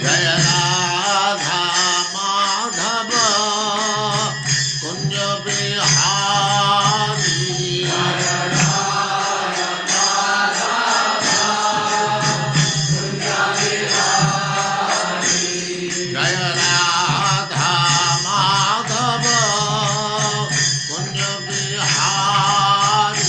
जय राधा माधव कुंज बिहारी। जय राधा माधव कुंज बिहारी।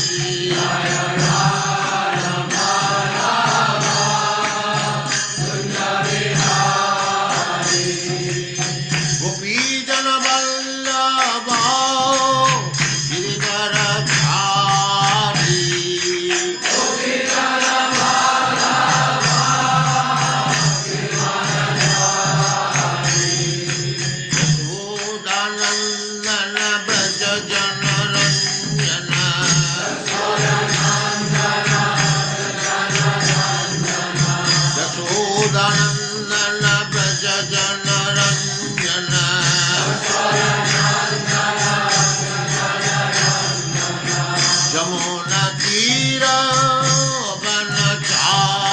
गोपी जन वल्लभ गिरिधरधारी। यशोदानंदन ब्रज जन रंजन। यशोदानंदन ब्रज जन रंजन। जमुना तीर वनचारी।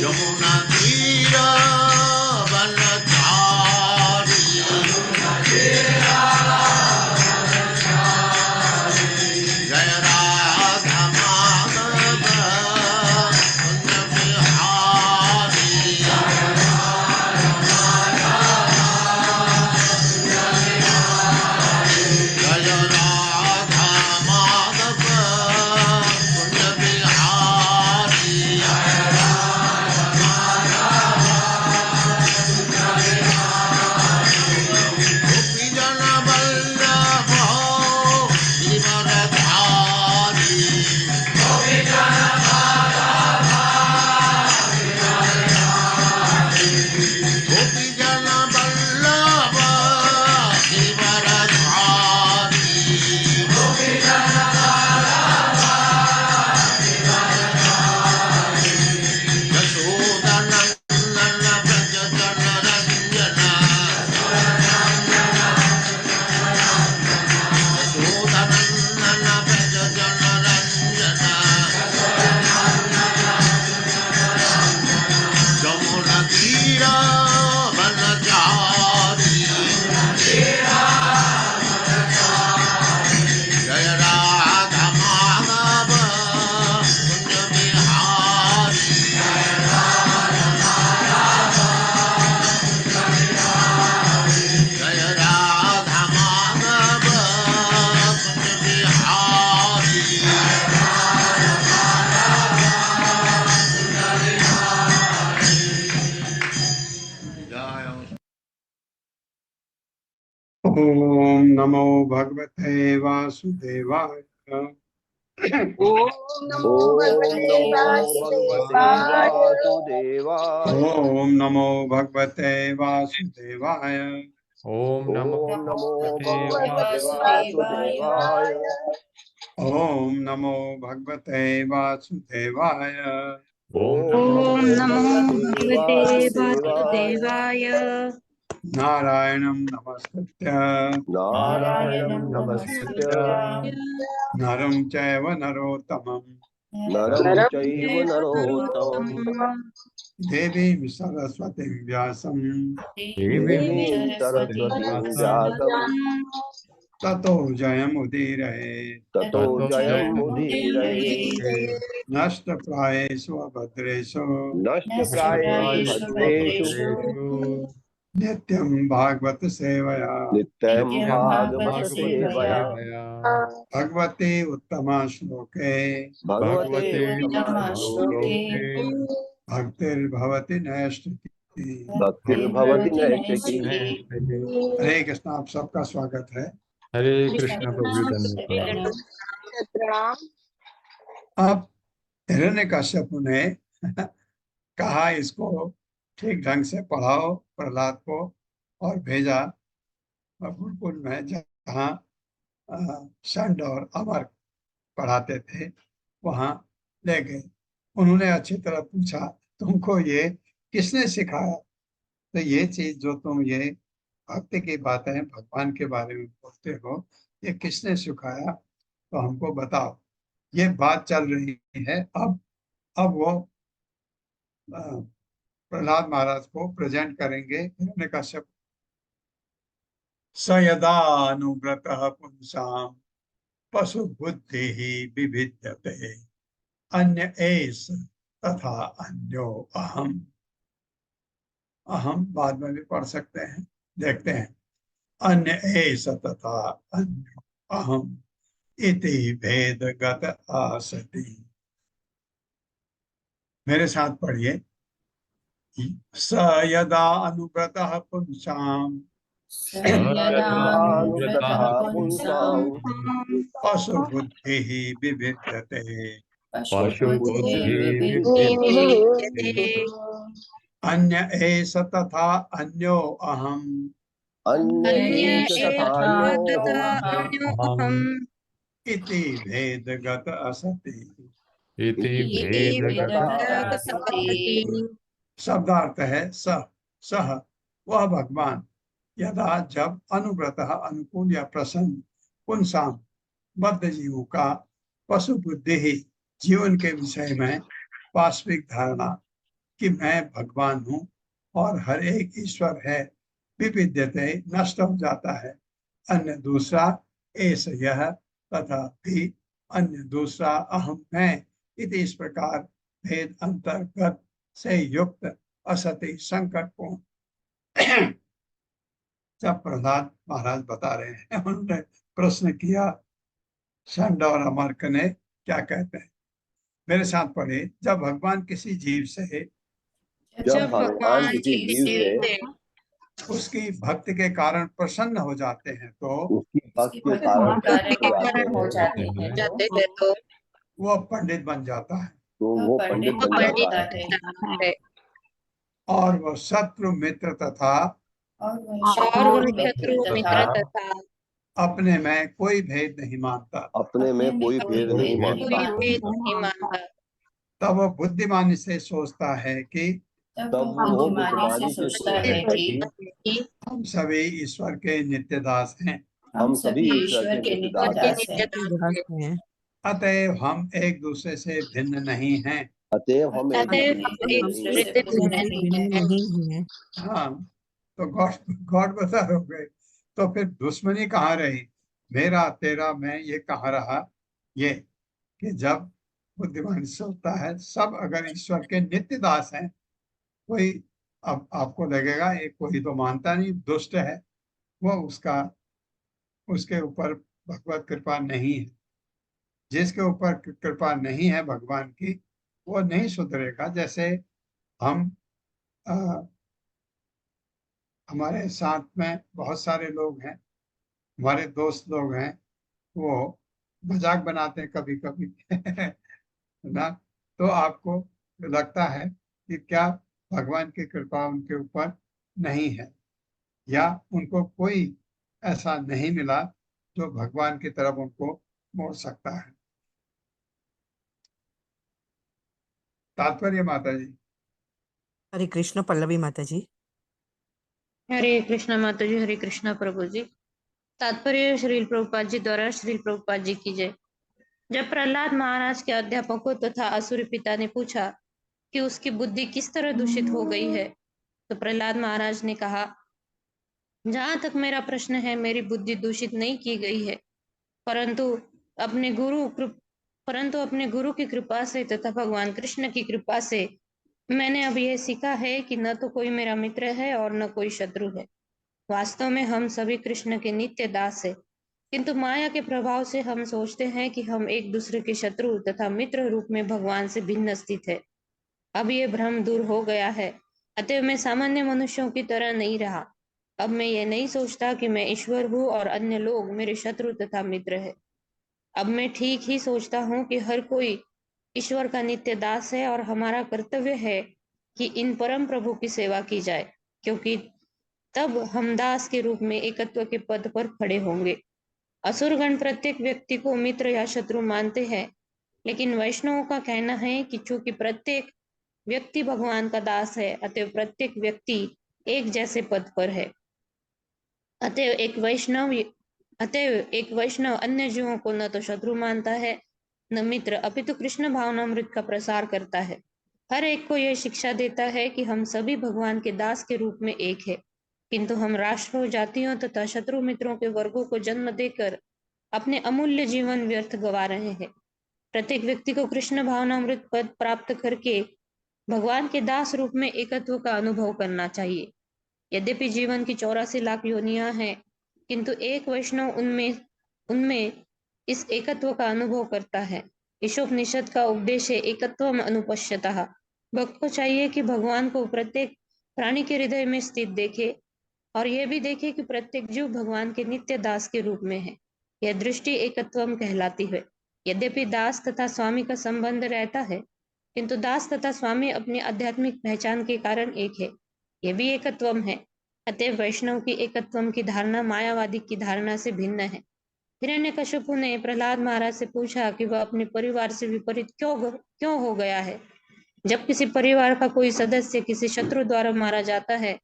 यमुना तीर वनचारी। जय राधा माधव कुंज बिहारी। जय राधा माधव कुंज बिहारी। गोपी जन वल्लभ गिरिधरधारी। गोपी जन वल्लभ गिरिधरधारी। यशोदानंदन ब्रज जन रंजन। यशोदानंदन ब्रज जन रंजन। जमुना तीर वनचारी। जय राधा माधव कुंज बिहारी। जय राधा माधव कुंज बिहारी। जय ओम नमो भगवते वासुदेवाय। ओम नमो भगवते वासुदेवाय। ओम नमो भगवते वासुदेवाय। ओम नमो भगवते वासुदेवाय। ओम नमो भगवते वासुदेवाय। ओम ओम नमो भगवते वासुदेवाय। नारायणं नमस्कृत्य नारायणं नमस्कृत्य नरं चैव नरोत्तमं नरं चैव नरोत्तमं देवीं सरस्वतीं व्यासं देवीं सरस्वतीं व्यासं ततो जयमुदीरये। ततो जयमुदीरये। नष्टप्रायेषु अभद्रेषु नष्टप्रायेषु भद्रेषु नित्यं भागवत सेवया। नित्यं भागवत सेवया। भगवते उत्तमा श्लोके भगवते उत्तम श्लोके भक्तिर्भवति नैष्ठिकी। भक्तिर्भवति नैष्ठिकी। हरे कृष्ण। आप सबका स्वागत है। हरे कृष्ण प्रभु धन्यवाद। प्रणाम। अब हिरण्यकश्यप ने कहा इसको ठीक ढंग से पढ़ाओ प्रहलाद को, और भेजा गुरुकुल में जहाँ षंड और अमर पढ़ाते थे वहां ले गए। उन्होंने अच्छी तरह पूछा तुमको ये किसने सिखाया? तो ये चीज जो तुम ये भक्ति की बातें भगवान के बारे में बोलते हो ये किसने सिखाया तो हमको बताओ। ये बात चल रही है। अब वो प्रहलाद महाराज को प्रेजेंट करेंगे हिरण्यकश्यप। स यदा अनुव्रतः पुंसां पशु बुद्धि विभिद्यते अन्य एष तथा अन्यो अहम। अहम बाद में भी पढ़ सकते हैं, देखते हैं। अन्य एष तथा अन्यो अहम इति भेदगत आसति। मेरे साथ पढ़िए। स यदा अनुव्रतः पुंसां अनुव्रतः पुंसां पशु बुद्धि विभिद्यते पशु बुद्धि विविधते अन्य एष तथा अन्यो अहम अन्य अन्य एष तथा एष अन्यो तथा अहम् अन्यो अहम् इति भेदगत असति। इति इति भेदगत भेदगत असति। असति। शब्दार्थ है सह वह भगवान यदा जब अनुव्रतः अनुकूल या प्रसन्न पुंसाम बद्ध जीवों का पशु बुद्धि ही जीवन के विषय में वास्तविक धारणा कि मैं भगवान हूँ और हर एक ईश्वर है विविद्यते नष्ट हो जाता है। अन्य दूसरा ऐस यह तथा भी अन्य दूसरा अहम मैं इति इस प्रकार भेद अंतर्गत से युक्त असति संकटपूर्ण। जब प्रहलाद महाराज बता रहे हैं, उन्होंने प्रश्न किया षंड और अमर्क ने क्या कहते हैं। मेरे साथ पढ़े। जब भगवान किसी जीव से जब भगवान किसी जीव से उसकी भक्ति के कारण प्रसन्न हो जाते हैं तो उसकी भक्ति के कारण भक्ति के प्रसन्न हो जाते कारण हैं हो जाते हैं तो वह पंडित बन जाता है तो वो पंडित बन जाता है और वह शत्रु मित्र तथा और वह शत्रु मित्र तथा अपने में कोई भेद नहीं मानता। अपने में कोई भेद नहीं मानता। कोई भेद नहीं मानता। तब वह बुद्धिमानी से सोचता है कि तब वो बुद्धिमानी से सोचता है कि हम सभी ईश्वर के नित्य दास हैं, हम सभी ईश्वर के नित्य दास हैं। अतएव हम एक दूसरे से भिन्न नहीं हैं। अतएव हम एक अतएव दूसरे एक से दूसरे से भिन्न नहीं है। हाँ, तो गॉड बता हो गए तो फिर दुश्मनी कहाँ रही, मेरा तेरा मैं ये कहाँ रहा। ये कि जब बुद्धिमान सोचता है सब अगर ईश्वर के नित्य दास हैं, कोई अब आपको लगेगा ये कोई तो मानता नहीं, दुष्ट है, वो उसके ऊपर भगवत कृपा नहीं है। जिसके ऊपर कृपा नहीं है भगवान की, वो नहीं सुधरेगा। जैसे हम हमारे साथ में बहुत सारे लोग हैं, हमारे दोस्त लोग हैं, वो मजाक बनाते हैं कभी कभी ना, तो आपको लगता है कि क्या भगवान की कृपा उनके ऊपर नहीं है, या उनको कोई ऐसा नहीं मिला जो भगवान की तरफ उनको मोड़ सकता है। तात्पर्य माता जी। हरे कृष्ण पल्लवी माता जी। हरे कृष्णा माता जी, हरे कृष्णा प्रभु जी। तात्पर्य श्रील प्रभुपाद जी द्वारा श्रील प्रभुपाद जी की जय। जब प्रहलाद महाराज के अध्यापकों तथा असुरी पिता ने पूछा कि उसकी बुद्धि किस तरह दूषित हो गई है, तो प्रहलाद महाराज ने कहा, जहां तक मेरा प्रश्न है, मेरी बुद्धि दूषित नहीं की गई है, परंतु अपने गुरु की कृपा से तथा भगवान कृष्ण की कृपा से मैंने अब यह सीखा है कि न तो कोई मेरा मित्र है और न कोई शत्रु है। वास्तव में हम सभी कृष्ण के नित्य दास है, किंतु माया के प्रभाव से हम सोचते हैं कि हम एक दूसरे के शत्रु तथा मित्र रूप में भगवान से भिन्न स्थित है। अब ये भ्रम दूर हो गया है, अतः मैं सामान्य मनुष्यों की तरह नहीं रहा। अब मैं ये नहीं सोचता कि मैं ईश्वर हूँ और अन्य लोग मेरे शत्रु तथा मित्र है। अब मैं ठीक ही सोचता हूँ कि हर कोई ईश्वर का नित्य दास है और हमारा कर्तव्य है कि इन परम प्रभु की सेवा की जाए, क्योंकि तब हम दास के रूप में एकत्व के पद पर खड़े होंगे। असुरगण प्रत्येक व्यक्ति को मित्र या शत्रु मानते हैं, लेकिन वैष्णवों का कहना है कि चूंकि प्रत्येक व्यक्ति भगवान का दास है, अतएव प्रत्येक व्यक्ति एक जैसे पद पर है। अतएव एक वैष्णव अन्य जीवों को न तो शत्रु मानता है न मित्र, अपितु कृष्ण भावनामृत का प्रसार करता है। हर एक को यह शिक्षा देता है कि हम सभी भगवान के दास के रूप में एक है, किंतु हम राष्ट्रों, जातियों तथा शत्रु मित्रों के वर्गों को जन्म देकर अपने अमूल्य जीवन व्यर्थ गवा रहे हैं। प्रत्येक व्यक्ति को कृष्ण भावनामृत पद प्राप्त करके भगवान के दास रूप में एकत्व का अनुभव करना चाहिए। यद्यपि जीवन की 84 लाख योनियां हैं, किंतु एक वैष्णव उनमें उनमें इस एकत्व का अनुभव करता है। ईशोपनिषद का उपदेश है एकत्वम अनुपश्यतः। भक्त को चाहिए कि भगवान को प्रत्येक प्राणी के हृदय में स्थित देखे और यह भी देखे कि प्रत्येक जीव भगवान के नित्य दास के रूप में है। यह दृष्टि एकत्वम कहलाती है। यद्यपि दास तथा स्वामी का संबंध रहता है, किंतु दास तथा स्वामी अपनी आध्यात्मिक पहचान के कारण एक है। यह भी एकत्वम है। अतएव वैष्णव की एकत्वम की धारणा मायावादी की धारणा से भिन्न है। हिरण्यकशिपु ने प्रहलाद महाराज से पूछा कि वह अपने परिवार से विपरीत क्यों हो गया है। जब किसी परिवार का कोई सदस्य किसी शत्रु द्वारा मारा जाता है,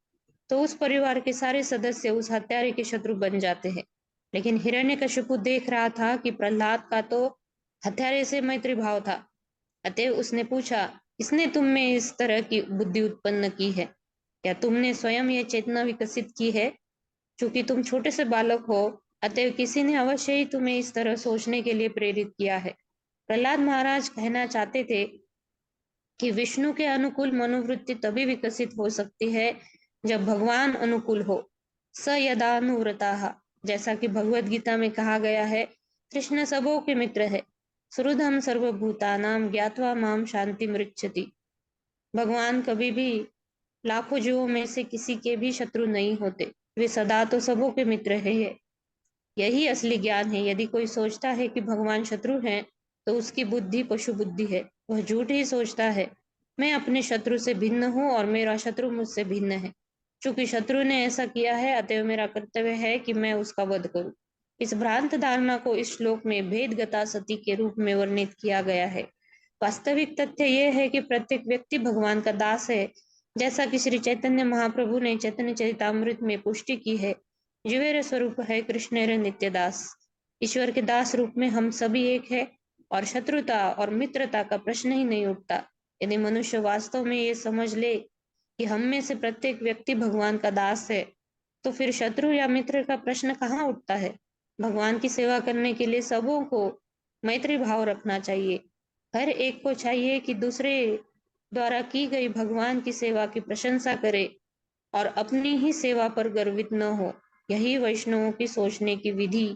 तो उस परिवार के सारे सदस्य उस हत्यारे के शत्रु बन जाते हैं। लेकिन हिरण्यकशिपु देख रहा था कि प्रहलाद का तो हत्यारे से मैत्री भाव था। अतएव उसने पूछा, किसने तुम में इस तरह की बुद्धि उत्पन्न की है? क्या तुमने स्वयं यह चेतना विकसित की है? चूंकि तुम छोटे से बालक हो, अतएव किसी ने अवश्य ही तुम्हें इस तरह सोचने के लिए प्रेरित किया है। प्रहलाद महाराज कहना चाहते थे कि विष्णु के अनुकूल मनोवृत्ति तभी विकसित हो सकती है जब भगवान अनुकूल हो। स यदानुव्रताः, जैसा कि भगवत गीता में कहा गया है, कृष्ण सबों के मित्र है। सुहृदं सर्वभूतानां ज्ञात्वा माम शांति मृच्छति। भगवान कभी भी लाखों जीवों में से किसी के भी शत्रु नहीं होते, वे सदा तो सबों के मित्र है। यही असली ज्ञान है। यदि कोई सोचता है कि भगवान शत्रु हैं, तो उसकी बुद्धि पशु बुद्धि है। वह झूठ ही सोचता है। मैं अपने शत्रु से भिन्न हूँ और मेरा शत्रु मुझसे भिन्न है। चूंकि शत्रु ने ऐसा किया है, अतएव मेरा कर्तव्य है कि मैं उसका वध करूं। इस भ्रांत धारणा को इस श्लोक में भेदगता सती के रूप में वर्णित किया गया है। वास्तविक तथ्य यह है कि प्रत्येक व्यक्ति भगवान का दास है, जैसा कि श्री चैतन्य महाप्रभु ने चैतन्य चरितामृत में पुष्टि की है। जीवेर स्वरूप है कृष्णेर नित्य दास। ईश्वर के दास रूप में हम सभी एक है और शत्रुता और मित्रता का प्रश्न ही नहीं उठता। यदि मनुष्य वास्तव में ये समझ ले कि हम में से प्रत्येक व्यक्ति भगवान का दास है, तो फिर शत्रु या मित्र का प्रश्न कहाँ उठता है। भगवान की सेवा करने के लिए सबों को मैत्री भाव रखना चाहिए। हर एक को चाहिए कि दूसरे द्वारा की गई भगवान की सेवा की प्रशंसा करे और अपनी ही सेवा पर गर्वित न हो। यही वैष्णवों की सोचने की विधि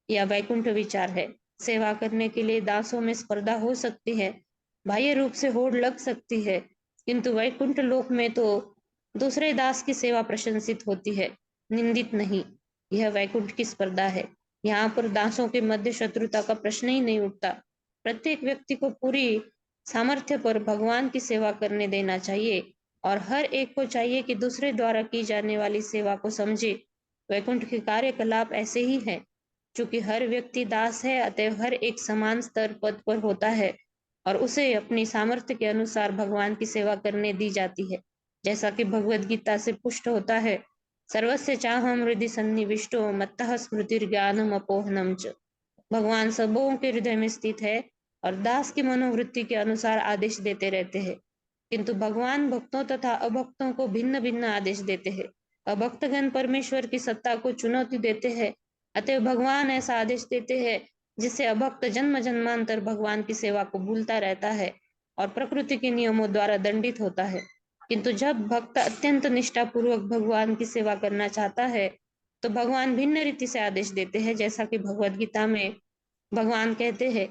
या वैकुंठ विचार है। सेवा करने के लिए दासों में स्पर्धा हो सकती है, बाह्य रूप से होड़ लग सकती है, किंतु वैकुंठ लोक में तो दूसरे दास की सेवा प्रशंसित होती है, निंदित नहीं। यह वैकुंठ की स्पर्धा है। यहाँ पर दासों के मध्य शत्रुता का प्रश्न ही नहीं उठता। प्रत्येक व्यक्ति को पूरी सामर्थ्य पर भगवान की सेवा करने देना चाहिए और हर एक को चाहिए कि दूसरे द्वारा की जाने वाली सेवा को समझे। वैकुंठ के कार्यकलाप ऐसे ही है। चूंकि हर व्यक्ति दास है, अतएव हर एक समान स्तर पद पर होता है और उसे अपनी सामर्थ्य के अनुसार भगवान की सेवा करने दी जाती है। जैसा कि भगवत गीता से पुष्ट होता है, सर्वस्य चाहम हृदि सन्निविष्टो मत्तः स्मृतिर्ज्ञानम अपोहनम च। भगवान सबों के हृदय में स्थित है और दास की मनोवृत्ति के अनुसार आदेश देते रहते हैं, किंतु भगवान भक्तों तथा अभक्तों को भिन्न भिन्न आदेश देते हैं। अभक्तगण परमेश्वर की सत्ता को चुनौती देते हैं, अतएव भगवान ऐसा आदेश देते हैं जिससे अभक्त जन्म जन्मांतर भगवान की सेवा को भूलता रहता है और प्रकृति के नियमों द्वारा दंडित होता है। किंतु जब भक्त अत्यंत निष्ठा पूर्वक भगवान की सेवा करना चाहता है, तो भगवान भिन्न रीति से आदेश देते हैं। जैसा कि भगवत गीता में भगवान कहते हैं,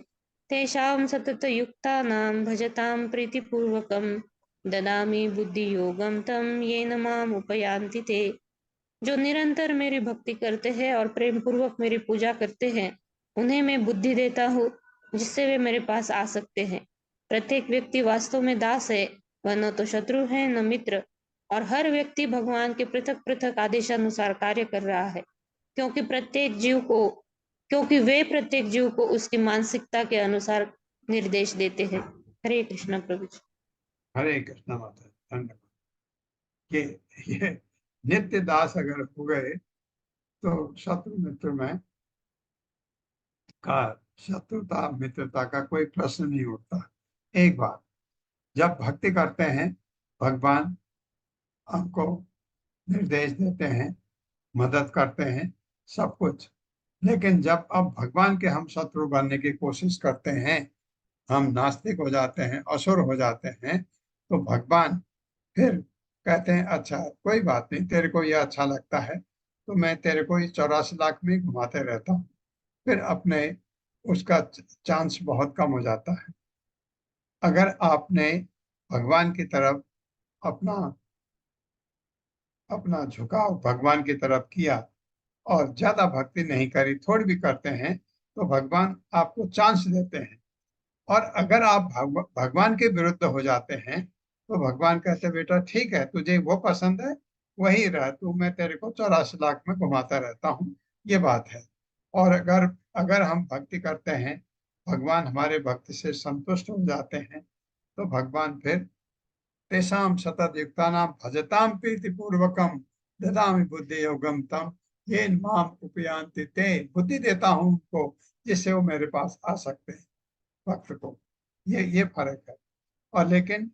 तेषां सतत युक्तानां भजतां प्रीतिपूर्वकं ददामि बुद्धि योगम तम येन माम उपयान्ति ते। जो निरंतर मेरी भक्ति करते हैं और प्रेम पूर्वक मेरी पूजा करते हैं, उन्हें मैं बुद्धि देता हूँ जिससे वे मेरे पास आ सकते हैं। प्रत्येक व्यक्ति वास्तव में दास है, वह न तो शत्रु है न मित्र, और हर व्यक्ति भगवान के पृथक पृथक आदेशानुसार कार्य कर रहा है, क्योंकि वे प्रत्येक जीव को उसकी मानसिकता के अनुसार निर्देश देते हैं। हरे कृष्ण प्रभु जी। हरे कृष्ण माता, धन्यवाद। ये नित्य दास अगर हो गए तो शत्रु मित्र में का शत्रुता मित्रता का कोई प्रश्न नहीं उठता। एक बात, जब भक्ति करते हैं भगवान हमको निर्देश देते हैं, मदद करते हैं, सब कुछ। लेकिन जब अब भगवान के हम शत्रु बनने की कोशिश करते हैं, हम नास्तिक हो जाते हैं, असुर हो जाते हैं, तो भगवान फिर कहते हैं अच्छा कोई बात नहीं, तेरे को ये अच्छा लगता है तो मैं तेरे को इस 84 लाख में घुमाते रहता हूँ। फिर अपने उसका चांस बहुत कम हो जाता है। अगर आपने भगवान की तरफ अपना अपना झुकाव भगवान की तरफ किया और ज्यादा भक्ति नहीं करी, थोड़ी भी करते हैं, तो भगवान आपको चांस देते हैं। और अगर आप भगवान के विरुद्ध हो जाते हैं तो भगवान कहते हैं बेटा ठीक है, तुझे वो पसंद है वही रह तू, मैं तेरे को 84 लाख में घुमाता रहता हूँ, ये बात है। और अगर अगर हम भक्ति करते हैं, भगवान हमारे भक्ति से संतुष्ट हो जाते हैं, तो भगवान फिर तेषाम सततयुक्तानां भजताम प्रीतिपूर्वकम ददामि बुद्धि योगम तम ये माम उपयांति ते, बुद्धि देता हूँ उनको जिससे वो मेरे पास आ सकते हैं भक्त को। ये फर्क है। और लेकिन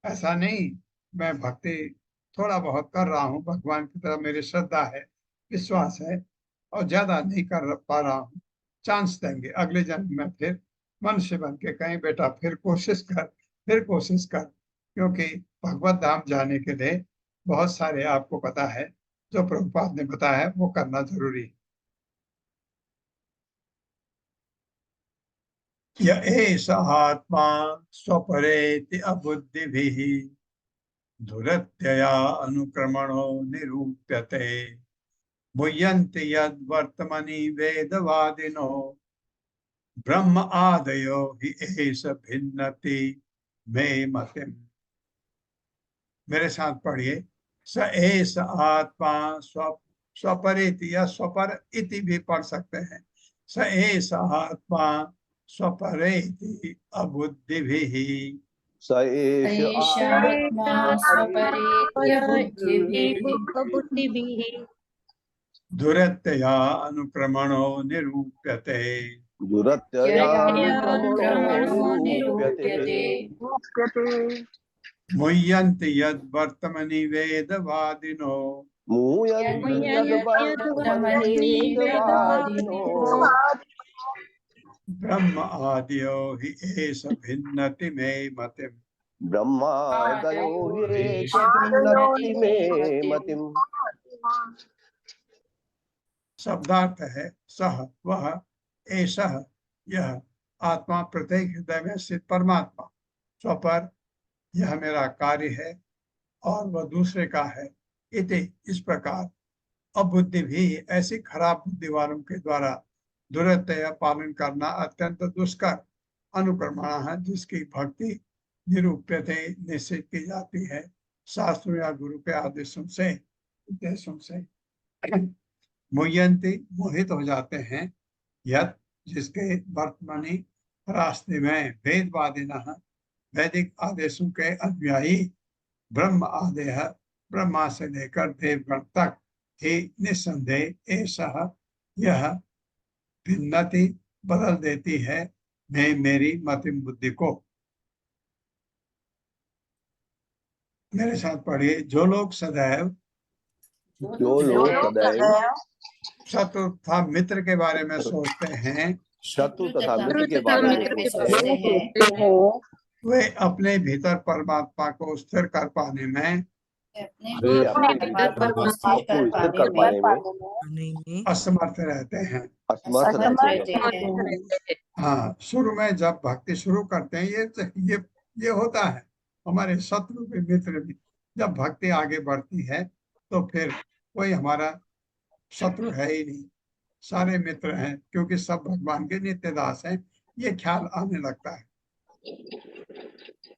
ऐसा नहीं, मैं भक्ति थोड़ा बहुत कर रहा हूँ, भगवान की तरफ मेरी श्रद्धा है, विश्वास है, और ज्यादा नहीं कर पा रहा हूँ, चांस देंगे अगले जन्म में फिर मनुष्य बन के कहीं बेटा फिर कोशिश कर, फिर कोशिश कर। क्योंकि भगवत धाम जाने के लिए बहुत सारे आपको पता है जो प्रभुपाद ने बताया है वो करना जरूरी है। य एष आत्मा स्वपरेति अबुद्धिभिः दुरत्यया अनुक्रमणो निरूप्यते मुह्यन्ति यद्वर्तमनि वेदवादिनो ब्रह्म आदयो हि एष भिन्नति मे मतिम्। मेरे साथ पढ़िए, स एष आत्मा स्वपरेति या स्वपर इति भी पढ़ सकते हैं। स एष आत्मा स्वपरेति अबुद्धिभिः स एष आत्मा स्वपरेत्य बुद्धिभिः बुद्धिभिः दुरत्यया अनुक्रमणो निरूप्यते दुरत्यया अनुक्रमणो निरूप्यते मुह्यन्ति यद्वर्तमनि वेदवादिनो मूयन्ति यद्वर्तमनि वेदवादिनो ब्रह्म आदियो हि एष भिन्नति मे मतिम्। ब्रह्मादयो ह्येष भिन्नति मे मतिम्। शब्दार्थ है सह वह, एषः यह, आत्मा प्रत्येक हृदय में स्थित परमात्मा, स्वपर यह मेरा कार्य है और वह दूसरे का है, इति इस प्रकार अबुद्धि भी ऐसी खराब बुद्धि वालों के द्वारा दुरत्यय पालन करना अत्यंत दुष्कर अनुक्रमण है, जिसकी भक्ति निरूप्यते निश्चित की जाती है शास्त्रों या गुरु के आदेशों से उपदेशों से। मुह्यन्ति मोहित हो जाते हैं, यत् जिसके वर्तमानी रास्ते में वेदवादिनः वैदिक आदेशों के अनुयायी ब्रह्म आदेह ब्रह्मा से लेकर देवगण तक ही निस्संदेह ऐसा यह भिन्नति बदल देती है मैं मेरी मतिम बुद्धि को। मेरे साथ पढ़िए, जो लोग सदैव शत्रु तथा मित्र के बारे में सोचते हैं, शत्रु तथा मित्र के बारे में सोचते हैं, वे अपने भीतर परमात्मा को स्थिर कर पाने में असमर्थ रहते हैं। हाँ, शुरू में जब भक्ति शुरू करते हैं ये होता है, हमारे शत्रु भी मित्र भी। जब भक्ति आगे बढ़ती है तो फिर कोई हमारा शत्रु है ही नहीं, सारे मित्र हैं, क्योंकि सब भगवान के नित्य दास हैं। ये ख्याल आने लगता है।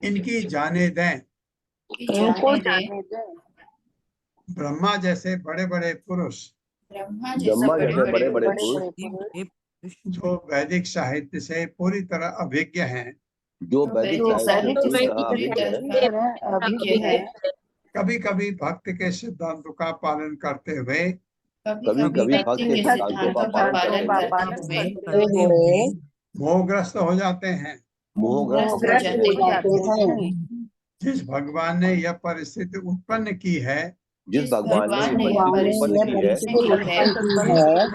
इनकी जाने दें, ब्रह्मा जैसे बड़े बड़े पुरुष जो वैदिक साहित्य से पूरी तरह अभिज्ञ हैं, जो वैदिक कभी कभी भक्त के सिद्धांतों का पालन करते हुए कभी कभी भक्त के सिद्धांतों का पालन करते हुए मोहग्रस्त हो जाते हैं। मोहग्रस्त हो जाते हैं। जिस भगवान ने यह परिस्थिति उत्पन्न की है, जिस भगवान ने ये परिस्थिति उत्पन्न की है,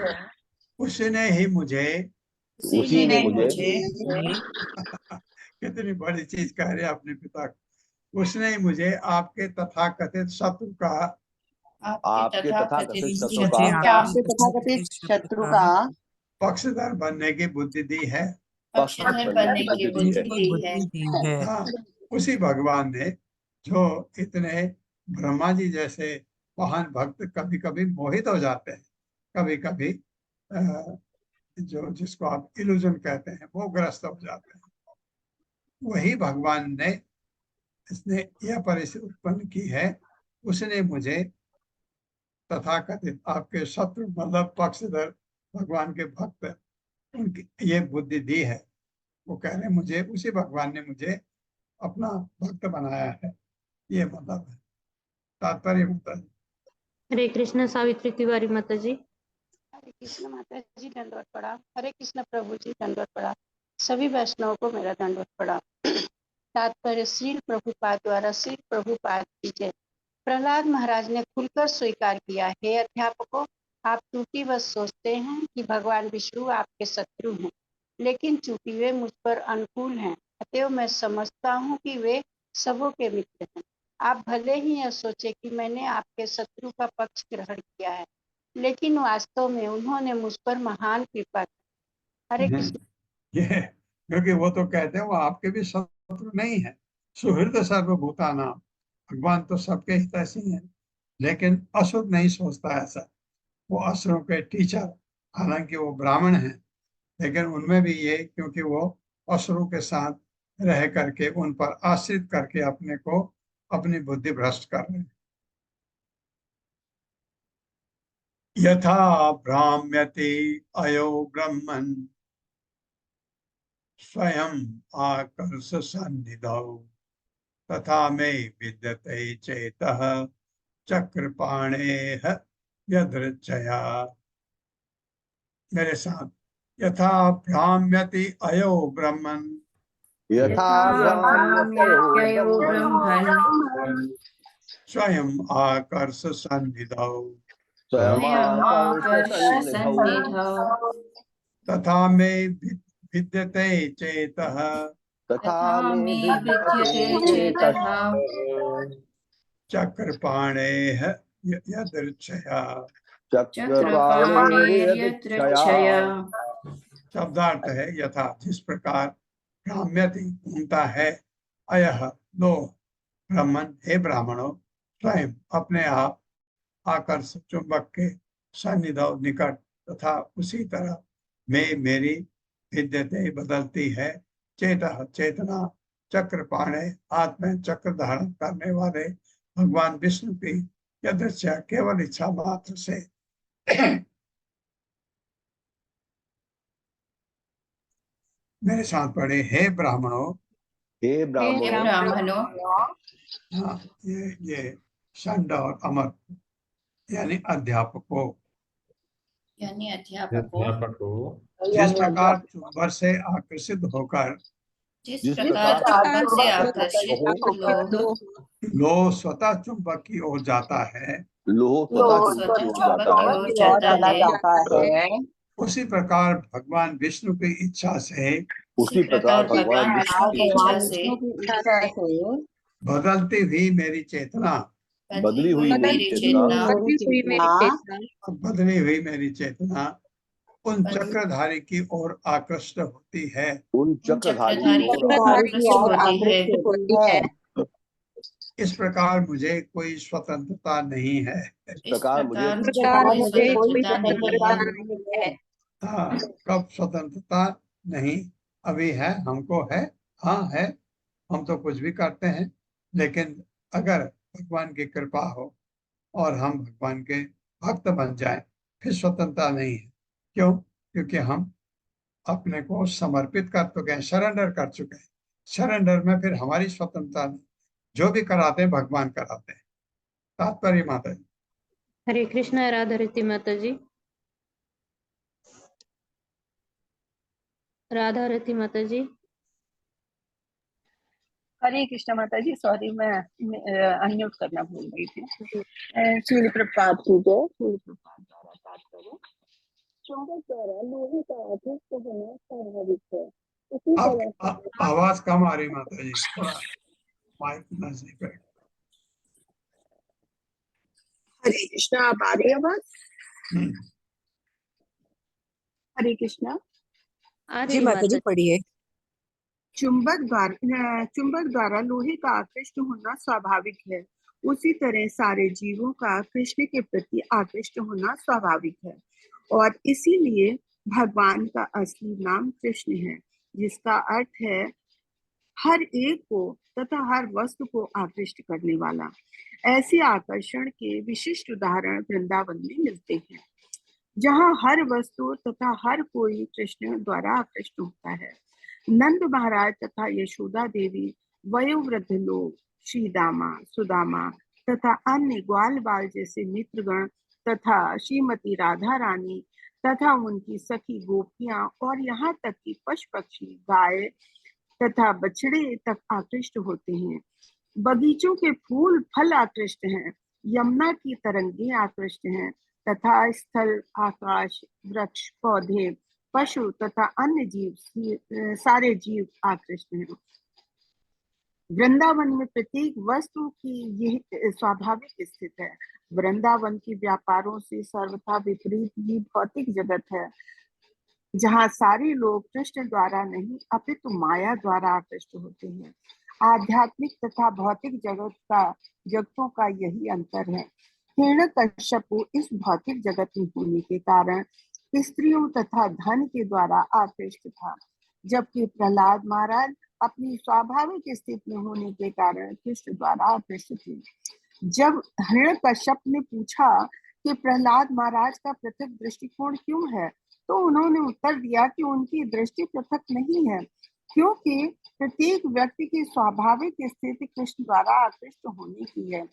उसने ही मुझे उसी ने मुझे कितनी बड़ी चीज कह रहे अपने पिता को। उसने ही मुझे आपके तथाकथित शत्रु का आपके तथाकथित शत्रु का पक्षधर बनने की बुद्धि दी है। पक्षधर बनने की बुद्धि दी है। हाँ, उसी भगवान ने जो इतने ब्रह्मा जी जैसे महान भक्त कभी कभी मोहित हो जाते हैं, कभी कभी जो जिसको आप इल्यूजन कहते हैं वो ग्रस्त हो जाते हैं, वही भगवान ने इसने यह परिस्थिति उत्पन्न की है। उसने मुझे तथाकथित आपके शत्रु मतलब पक्षधर भगवान के भक्त उनकी ये बुद्धि दी है। वो कह रहे मुझे उसी भगवान ने मुझे अपना भक्त बनाया है, ये मतलब है तात्पर्य माता जी। हरे कृष्ण सावित्री तिवारी माता जी। हरे कृष्ण माता जी दंडवत प्रणाम। हरे कृष्ण प्रभु जी दंडवत प्रणाम। सभी वैष्णवों को मेरा दंडवत प्रणाम। तात्पर्य श्रील प्रभुपाद द्वारा श्री प्रभुपाद की जय। प्रहलाद महाराज ने खुलकर स्वीकार किया, हे अध्यापकों, आप त्रुटिवश सोचते हैं कि भगवान विष्णु आपके शत्रु हैं, लेकिन चूंकि वे मुझ पर अनुकूल हैं, अतएव मैं समझता हूँ कि वे सबों के मित्र हैं। आप भले ही यह सोचे कि मैंने आपके शत्रु का पक्ष ग्रहण किया है, लेकिन वास्तव में उन्होंने मुझ पर महान कृपा की। हरे कृष्ण। ये क्योंकि वो तो कहते हैं वो आपके भी शत्रु नहीं है। सुहृद सर्वभूतानां, भगवान तो सबके हितैषी हैं, लेकिन असुर नहीं सोचता ऐसा। वो असुरों के टीचर, हालांकि वो ब्राह्मण हैं, लेकिन उनमें भी ये क्योंकि वो असुरों के साथ रह करके उन पर आश्रित करके अपने को अपनी बुद्धि भ्रष्ट कर रहे हैं। यथा भ्राम्यति अयो ब्रह्मन् स्वयं आकर्ष सन्निधौ तथा मे विद्यते चेतः चक्रपाणेः यदृच्छया। मेरे साथ, यथा भ्राम्यति अयो ब्रह्मन्, यथा भ्राम्यत्ययो ब्रह्मन् स्वयं आकर्ष सन्निधौ स्वयमाकर्ष सन्निधौ तथा मे विद्यते चेतः तथा मे विद्यते चेतः चक्रपाणेः यदृच्छया। चक्रपाणिर्यदृच्छया। शब्दार्थ है यथा, जिस प्रकार भ्राम्यति घूमता है, अयः लो ब्राह्मण, हे ब्राह्मणों, स्वयं अपने आप आकर्ष चुंबक के सन्निधौ निकट, तथा उसी तरह में मेरी विद्यते बदलती है, चेतः चेतना, चक्रपाणे हाथ में चक्र धारण करने वाले भगवान विष्णु की यदृच्छा केवल इच्छा मात्र से मेरे साथ पढ़े, हे ब्राह्मणों। हे ब्राह्मणों। हाँ, ये षंड और अमर यानी अध्यापकों। जिस प्रकार चुंबक से आकर्षित होकर लोह स्वतः चुंबक की ओर जाता है, उसी प्रकार भगवान विष्णु की इच्छा से बदलती हुई मेरी चेतना बदली हुई मेरी चेतना उन चक्रधारी की ओर आकृष्ट होती है। इस प्रकार मुझे कोई स्वतंत्रता नहीं है। हाँ, कब स्वतंत्रता नहीं, अभी है, हमको है, हाँ है, हम तो कुछ भी करते हैं, लेकिन अगर भगवान की कृपा हो और हम भगवान के भक्त बन जाएं, फिर स्वतंत्रता नहीं है। क्यों? क्योंकि हम अपने को समर्पित कर चुके हैं, सरेंडर कर चुके हैं। सरेंडर में फिर हमारी स्वतंत्रता नहीं, जो भी कराते हैं भगवान कराते हैं। तात्पर्य माता जी। हरे कृष्णा राधा रति माता जी। राधा रति माता जी। हरे कृष्ण माता जी, सॉरी मैं अनम्यूट करना भूल गई थी। श्रील प्रपात की जय। श्रील प्रपात द्वारा तात्पर्य, चुंबक द्वारा लोहे का अभीष्ट होना स्वाभाविक है। उसी तरह आवाज कम आ रही माता जी, थोड़ा माइक नजदीक है। हरे कृष्णा, आप आ रही आवाज? हरे कृष्णा आ जी रही माता जी, माता। पढ़िए। चुंबक द्वारा लोहे का आकृष्ट होना स्वाभाविक है। उसी तरह सारे जीवों का कृष्ण के प्रति आकृष्ट होना स्वाभाविक है, और इसीलिए भगवान का असली नाम कृष्ण है, जिसका अर्थ है हर एक को तथा हर वस्तु को आकृष्ट करने वाला। ऐसे आकर्षण के विशिष्ट उदाहरण वृंदावन में मिलते हैं, जहाँ हर वस्तु तथा हर कोई कृष्ण द्वारा आकृष्ट होता है। नंद महाराज तथा यशोदा देवी, वयोवृद्ध लोग, श्री दामा, सुदामा तथा अन्य ग्वाल बाल जैसे मित्रगण तथा श्रीमती राधा रानी तथा उनकी सखी गोपियां, और यहाँ तक कि पशु पक्षी, गाय तथा बछड़े तक आकृष्ट होते हैं। बगीचों के फूल फल आकृष्ट हैं, यमुना की तरंगे आकृष्ट हैं, तथा स्थल, आकाश, वृक्ष, पौधे, पशु तथा अन्य जीव, सारे जीव आकृष्ट हैं। वृंदावन में प्रत्येक वस्तु की यह स्वाभाविक स्थित है। वृंदावन के व्यापारों से सर्वथा विपरीत ये भौतिक जगत है, जहाँ सारे लोग कृष्ण द्वारा नहीं अपितु माया द्वारा आकृष्ट होते हैं। आध्यात्मिक तथा भौतिक जगतों का यही अंतर है। हिरण्यकश्यप इस भौतिक जगत में होने के कारण स्त्रियों तथा धन के द्वारा आकृष्ट था, जबकि प्रहलाद महाराज अपनी स्वाभाविक स्थिति में होने के कारण कृष्ण द्वारा आकृष्ट थे। जब हिरण्यकश्यप ने पूछा कि प्रहलाद महाराज का पृथक दृष्टिकोण क्यों है, तो उन्होंने उत्तर दिया कि उनकी दृष्टि पृथक नहीं है, क्योंकि प्रत्येक व्यक्ति की स्वाभाविक स्थिति कृष्ण द्वारा आकृष्ट होने की है।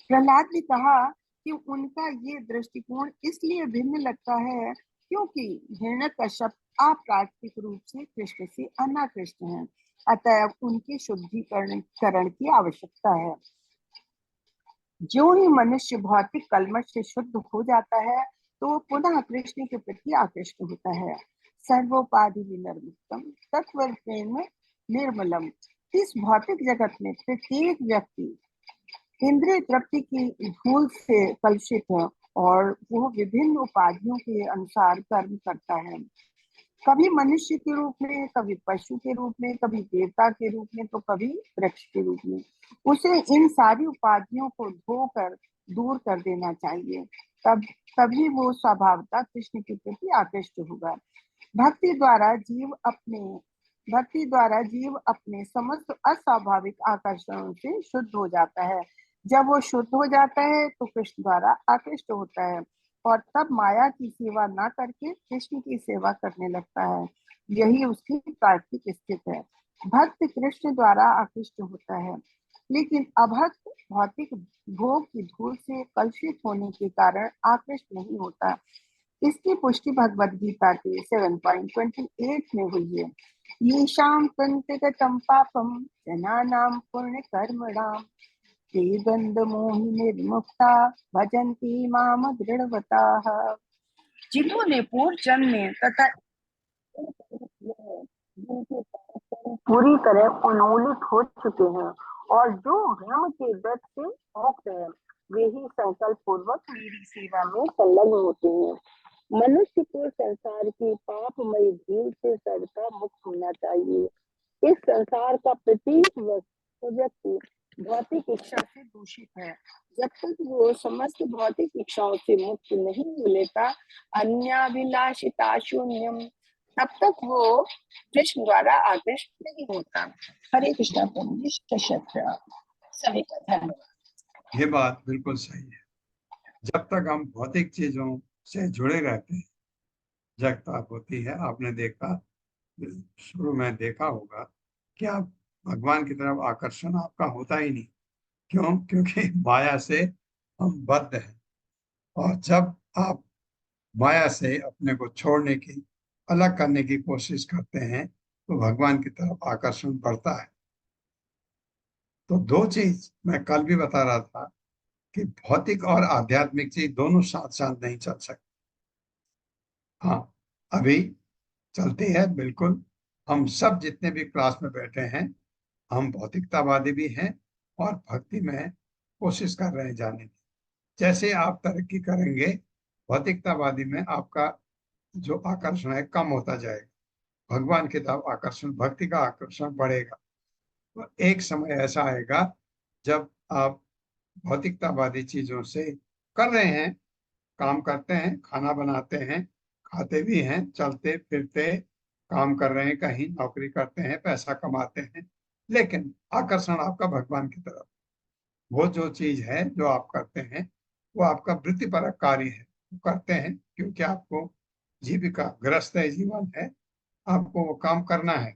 प्रहलाद ने कहा कि उनका ये दृष्टिकोण इसलिए भिन्न लगता है क्योंकि हिरण्यकश्यप अप्राकृतिक रूप से कृष्ण से अनाकृष्ट हैं, अतएव उनके शुद्धिकरण की आवश्यकता है। जो ही मनुष्य भौतिक कलमश से शुद्ध हो जाता है, तो वो पुनः कृष्ण के प्रति आकृष्ट होता है। सर्वोपाधि विनर्मुक्तम तत्व प्रेम निर्मलम। इस भौतिक जगत में प्रत्येक व्यक्ति इंद्रिय तृप्ति की धूल से कलुषित है, और वो विभिन्न उपाधियों के अनुसार कर्म करता है, कभी मनुष्य के रूप में, कभी पशु के रूप में, कभी देवता के रूप में, तो कभी वृक्ष के रूप में। उसे इन सारी उपाधियों को धोकर दूर कर देना चाहिए, तभी वो स्वभावतः कृष्ण के प्रति आकृष्ट होगा। भक्ति द्वारा जीव अपने समस्त अस्वाभाविक आकर्षणों से शुद्ध हो जाता है। जब वो शुद्ध हो जाता है तो कृष्ण द्वारा आकृष्ट होता है, और तब माया की सेवा ना करके कृष्ण की सेवा करने लगता है। यही उसकी प्राकृतिक स्थिति है। भक्त कृष्ण द्वारा आकृष्ट होता है, लेकिन अभक्त भौतिक भोग की धूल से कलुषित होने के कारण आकृष्ट नहीं होता। इसकी पुष्टि भगवद गीता के 7.28 में हुई है। येषां प्रत्यगतं पापं जनानां पुण्य कर्मणां ते गंध मोहि निर्मुक्ता भजन्ति माम दृढ़वताः। जिन्होंने पूर्व जन्म में तथा पूरी तरह उन्मूलित हो चुके हैं, और जो हम के व्रत से मुक्त हैं, वे ही संकल्प पूर्वक मेरी सेवा में संलग्न होते हैं। मनुष्य को संसार की पापमयी भीड़ से सर्वथा मुक्त होना चाहिए। इस संसार का प्रत्येक व्यक्ति भौतिक इच्छा से दूषित है। जब तक वो समस्त भौतिक इच्छाओं से मुक्त नहीं हो लेता, अन्याभिलाषिता शून्यम, तब तक वो कृष्ण द्वारा आकृष्ट नहीं होता। हरे कृष्णा प्रभु जी, सभी का धन्यवाद। ये बात बिल्कुल सही है। जब तक हम भौतिक चीजों से जुड़े रहते हैं, जगता होती है। आपने देखा, शुरू में देखा होगा कि आप भगवान की तरफ आकर्षण आपका होता ही नहीं। क्यों? क्योंकि माया से हम बद्ध हैं, और जब आप माया से अपने को छोड़ने की, अलग करने की कोशिश करते हैं तो भगवान की तरफ आकर्षण बढ़ता है। तो दो चीज मैं कल भी बता रहा था कि भौतिक और आध्यात्मिक चीज दोनों साथ साथ नहीं चल सकती। हाँ, अभी चलती है बिल्कुल। हम सब जितने भी क्लास में बैठे हैं, हम भौतिकतावादी भी हैं और भक्ति में कोशिश कर रहे हैं जाने की। जैसे आप तरक्की करेंगे, भौतिकतावादी में आपका जो आकर्षण है कम होता जाएगा, भगवान की तरफ आकर्षण, भक्ति का आकर्षण बढ़ेगा। तो एक समय ऐसा आएगा जब आप भौतिकतावादी चीजों से कर रहे हैं, काम करते हैं, खाना बनाते हैं, खाते भी हैं, चलते फिरते काम कर रहे हैं, कहीं नौकरी करते हैं, पैसा कमाते हैं, लेकिन आकर्षण आपका भगवान की तरफ, वो जो चीज है जो आप करते हैं वो आपका वृत्तिपरक कार्य है, वो करते हैं क्योंकि आपको जीविका, गृहस्थ जीवन है, आपको वो काम करना है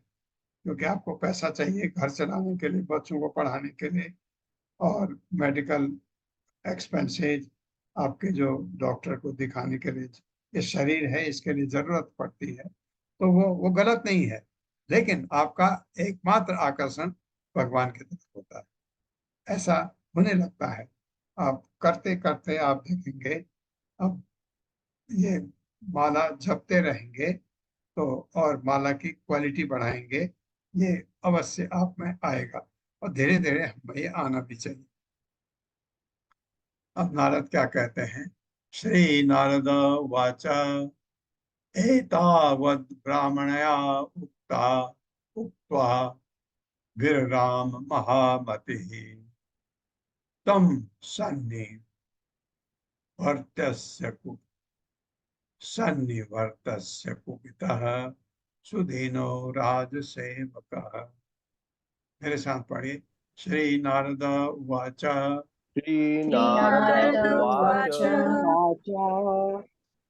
क्योंकि आपको पैसा चाहिए घर चलाने के लिए, बच्चों को पढ़ाने के लिए, और मेडिकल एक्सपेंसेज, आपके जो डॉक्टर को दिखाने के लिए ये शरीर है, इसके लिए जरूरत पड़ती है। तो वो गलत नहीं है, लेकिन आपका एकमात्र आकर्षण भगवान की तरफ होता है। ऐसा होने लगता है, आप करते करते आप देखेंगे, अब ये माला जपते रहेंगे तो, और माला की क्वालिटी बढ़ाएंगे, ये अवश्य आप में आएगा और धीरे धीरे हमें ये आना भी चाहिए। अब नारद क्या कहते हैं? श्री नारद वाच एतावद् ब्राह्मणया उक्ता उक्त्वा गिरराम महामतिः तम सन्निवर्तस्य कुपितः सुधीनो राजसेवकः। मेरे साथ पढ़िए। श्री नारद उवाच श्रीनारद उवाच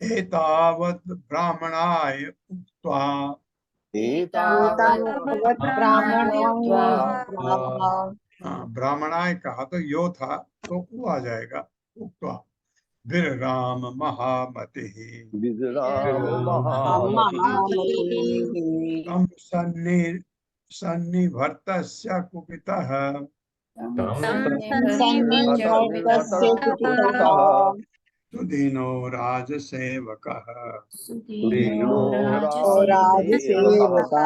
एतावद् ब्राह्मणाय उक्त्वा, एतावत् ब्राह्मणाय उक्त्वा ब्राह्मणाय कहा तो यो था तो उ आ जाएगा, उक्त्वा गिरराम महामतिः विजराम महामतिः तम सन्निवर्तस्य कुपितः सुदीनो राजसेवकः। सुदीनो राजसेवकः।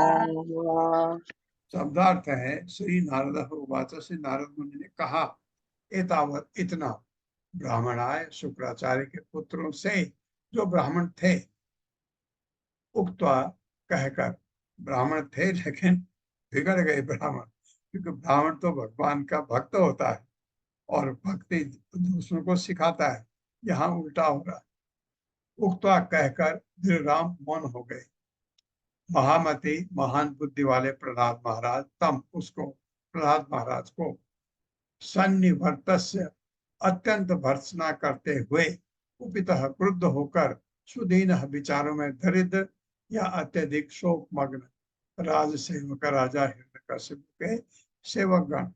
शब्दार्थ है श्री नारद उवाच, श्री नारद मुनि ने कहा, एतावत इतना, ब्राह्मणाय शुक्राचार्य के पुत्रों से जो ब्राह्मण थे, उक्त्वा कहकर, ब्राह्मण थे लेकिन बिगड़ गए ब्राह्मण, क्योंकि ब्राह्मण तो भगवान का भक्त होता है और भक्ति दूसरों को सिखाता है, यहाँ उल्टा हो रहा है। उक्त्वा कहकर गिरराम मौन हो गए। महामति, महान बुद्धि वाले प्रहलाद महाराज, तम उसको, प्रहलाद महाराज को, सन्निवर्तस्य अत्यंत भर्त्सना करते हुए, कुपितः क्रुद्ध होकर, सुदीन विचारों में दरिद्र या अत्यधिक शोक मग्न, राज सेवक राजा हिरण्यकशिपु के सेवकगण,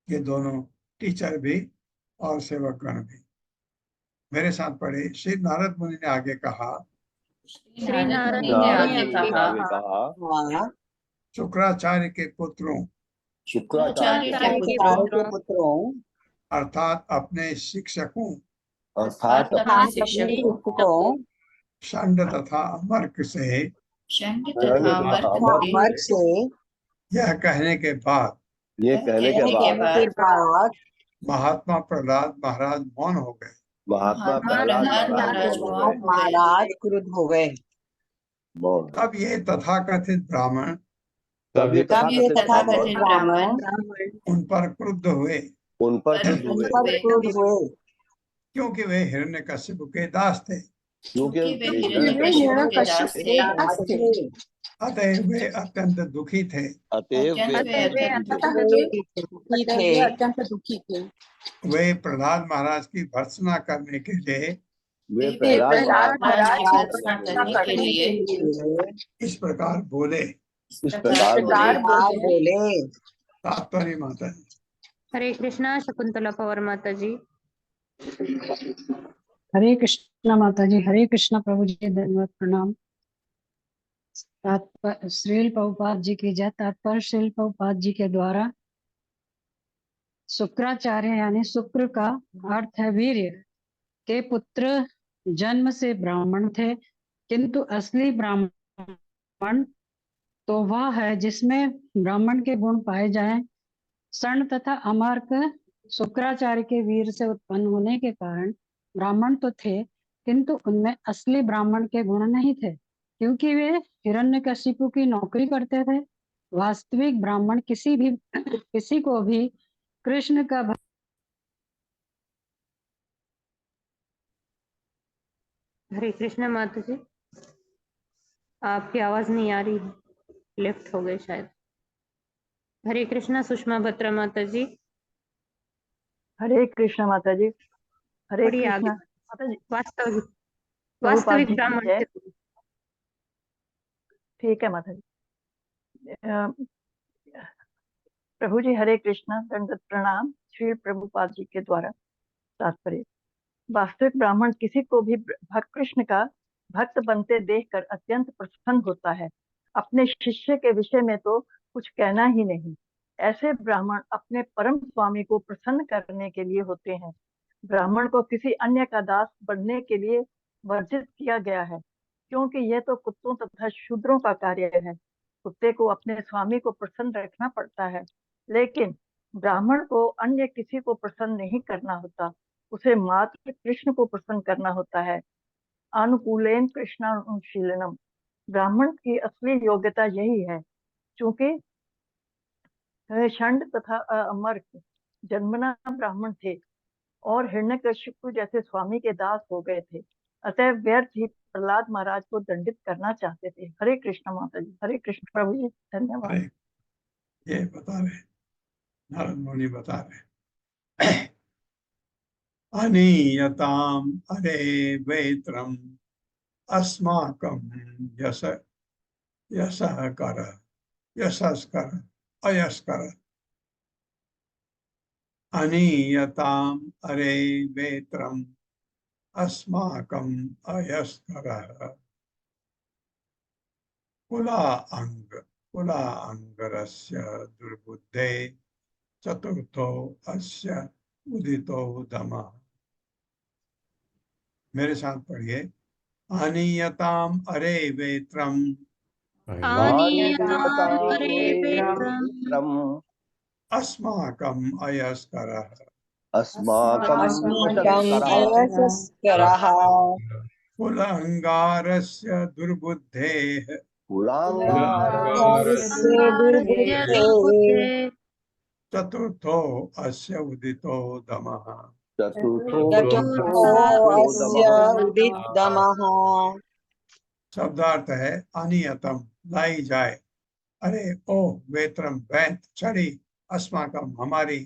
ये दोनों टीचर भी और सेवकगण भी। मेरे साथ पढ़े। श्री नारद मुनि ने आगे कहा, श्री नारद नारद मुनि मुनि ने ने आगे कहा, कहा, शुक्राचार्य के पुत्रों, शुक्राचार्य के पुत्रों अर्थात अपने शिक्षकों, अर्थात अपने शिक्षकों षंड तथा अमर्क से मर्क से यह कहने के बाद, ये कहने के बाद महात्मा प्रहलाद महाराज मौन हो गए। महात्मा प्रहलाद महाराज क्रुद्ध हो गए। तब ये तथाकथित ब्राह्मण तब ये तथाकथित ब्राह्मण उन पर क्रुद्ध हुए, उन पर क्रुद्ध हुए, क्योंकि वे हिरण्यकशिपु के दास थे। क्योंकि वे हिरण्यकश्यप के दास थे। अतः वे अत्यंत दुखी थे। अतएव वे अत्यंत दुखी थे। वे प्रहलाद महाराज की भर्त्सना करने के लिए वे प्रहलाद महाराज की भर्त्सना करने के लिए इस प्रकार बोले। तात्पर्य माता जी। हरे कृष्णा। शकुंतला पवार माता जी। हरे कृष्णा माता जी, हरे कृष्णा प्रभु जी, धन्यवाद प्रणाम। श्रील प्रभुपाद जी की जय। तात्पर्य श्रील प्रभुपाद जी के द्वारा शुक्राचार्य यानी शुक्र का अर्थ है वीर्य के पुत्र जन्म से ब्राह्मण थे, किंतु असली ब्राह्मण तो वह है जिसमें ब्राह्मण के गुण पाए जाएं। स्वर्ण तथा अमार्क शुक्राचार्य के वीर से उत्पन्न होने के कारण ब्राह्मण तो थे, किंतु उनमें असली ब्राह्मण के गुण नहीं थे, क्योंकि वे हिरण्यकशिपु की नौकरी करते थे। वास्तविक ब्राह्मण किसी को भी कृष्ण का हरे कृष्णा माता जी, आपकी आवाज नहीं आ रही है, लेफ्ट हो गए शायद। हरे कृष्णा सुषमा बत्रा माता जी, हरे कृष्ण माता जी, हरे थोड़ी आगे। कृष्ण माता जी। वास्तविक प्रभुपाद जी की ब्राह्मण जय। थे। ठीक है माता जी। प्रभु जी हरे कृष्ण, दंडवत प्रणाम। श्री प्रभुपाद जी के द्वारा तात्पर्य। वास्तविक ब्राह्मण किसी को भी कृष्ण का भक्त बनते देखकर अत्यंत प्रसन्न होता है। अपने शिष्य के विषय में तो कुछ कहना ही नहीं। ऐसे ब्राह्मण अपने परम स्वामी को प्रसन्न करने के लिए होते हैं। ब्राह्मण को किसी अन्य का दास बनने के लिए वर्जित किया गया है, क्योंकि यह तो कुत्तों तथा शूद्रों का कार्य है। कुत्ते को अपने स्वामी को प्रसन्न रखना पड़ता है, लेकिन ब्राह्मण को अन्य किसी को प्रसन्न नहीं करना होता। उसे मात्र कृष्ण को प्रसन्न करना होता है। अनुकूलेन कृष्णानुशीलनम। ब्राह्मण की असली योग्यता यही है। चूंकि षंड तथा अमर्क जन्मना ब्राह्मण थे और हिरण्यकशिपु जैसे स्वामी के दास हो गए थे, अतः व्यर्थ ही प्रहलाद महाराज को दंडित करना चाहते थे। हरे कृष्ण माता जी, हरे कृष्ण प्रभु जी, धन्यवाद। ये बता रहे नारद मुनि बता रहे अनीयताम अरे वेत्रम अस्माकं यश यशकर यशस्कर अयस्कर अनीयताम अरे वेत्रम अस्माकं अयस्कर कुला अंगरस्य दुर्बुद्धे चतुर्थो अस्य उदितो दमः। मेरे साथ पढ़िए। अनियताम अरे वेत्रम अस्माकं अयस्करः अयस्करः कुलांगारस्य दुर्बुद्धेः चतुर्थो अस्य उदितो दमः। शब्दार्थ है अनियतम लाई जाए, अरे ओ वेत्रम वैंत छड़ी, अस्माकम हमारी,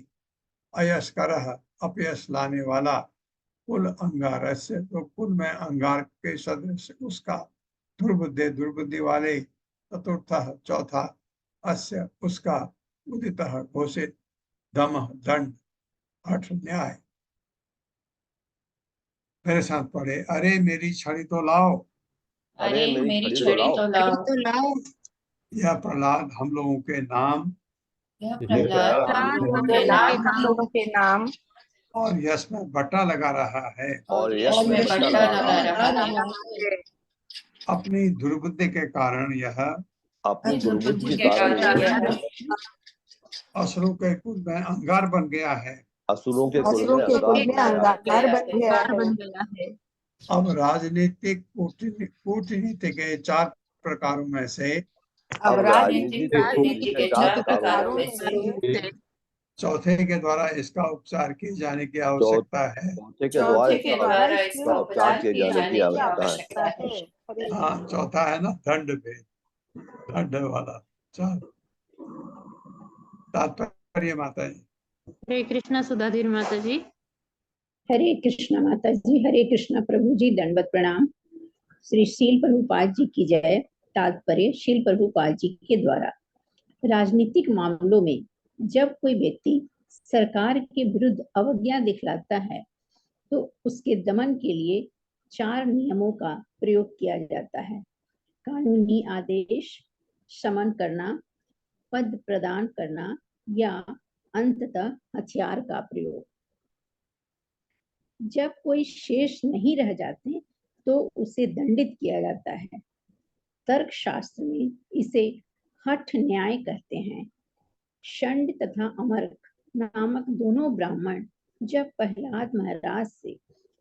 अयस्करः अपयश लाने वाला, कुल अंगारस्य तो कुल में अंगार के सदस्य उसका, दुर्बुद्धे दुर्बुद्धि वाले, चतुर्थ चौथा, अस्य उसका, उदित घोषित, दमः दंड, हठ न्याय। मेरे साथ पढ़े। अरे मेरी छड़ी तो लाओ, अरे मेरी छड़ी तो लाओ। यह प्रहलाद हम लोगों के नाम हम लोगों के नाम और यश में बट्टा लगा रहा है, अपनी दुर्बुद्धि के कारण यह असुरों के कुल में अंगार बन गया है। असुरों के कुल में अंगार बन गया है। अब राजनीतिक कूटनीति के 4 प्रकारों में से चौथे के द्वारा इसका उपचार किए जाने की आवश्यकता है। हाँ, चौथा है ना दंड भेद, दंड वाला। चल तात्पर्य माता जी। हरे कृष्णा सुधाधीर माता जी, हरे कृष्णा माता जी, हरे कृष्णा प्रभु जी, दंडवत प्रणाम। श्री शील प्रभुपाद जी की जय। तात्पर्य शील प्रभुपाद जी के द्वारा राजनीतिक मामलों में जब कोई व्यक्ति सरकार के विरुद्ध अवज्ञा दिखलाता है तो उसके दमन के लिए 4 नियमों का प्रयोग किया जाता है। कानूनी आदेश, शमन करना, पद प्रदान करना या अंततः हथियार का प्रयोग। जब कोई शेष नहीं रह जाते तो उसे दंडित किया जाता है। तर्क शास्त्र में इसे हठ न्याय कहते हैं। षंड तथा अमरक नामक दोनों ब्राह्मण जब प्रहलाद महाराज से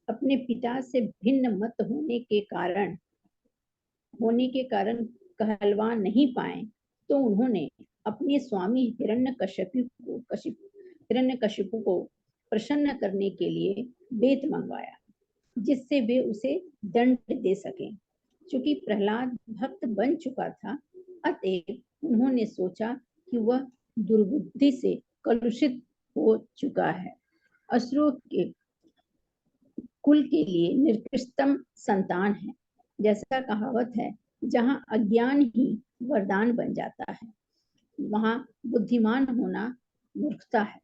अपने पिता से भिन्न मत होने के कारण कहलवा नहीं पाए तो उन्होंने अपने स्वामी हिरण्यकशिपु को प्रसन्न करने के लिए बेत मंगवाया, जिससे वे उसे दंड दे सकें। चूंकि प्रहलाद भक्त बन चुका था, अतएव उन्होंने सोचा कि वह दुर्बुद्धि से कलुषित हो चुका है, असुरों के कुल के लिए निकृष्टतम संतान है। जैसा कहावत है, जहाँ अज्ञान ही वरदान बन जाता है, वहाँ बुद्धिमान होना मूर्खता है।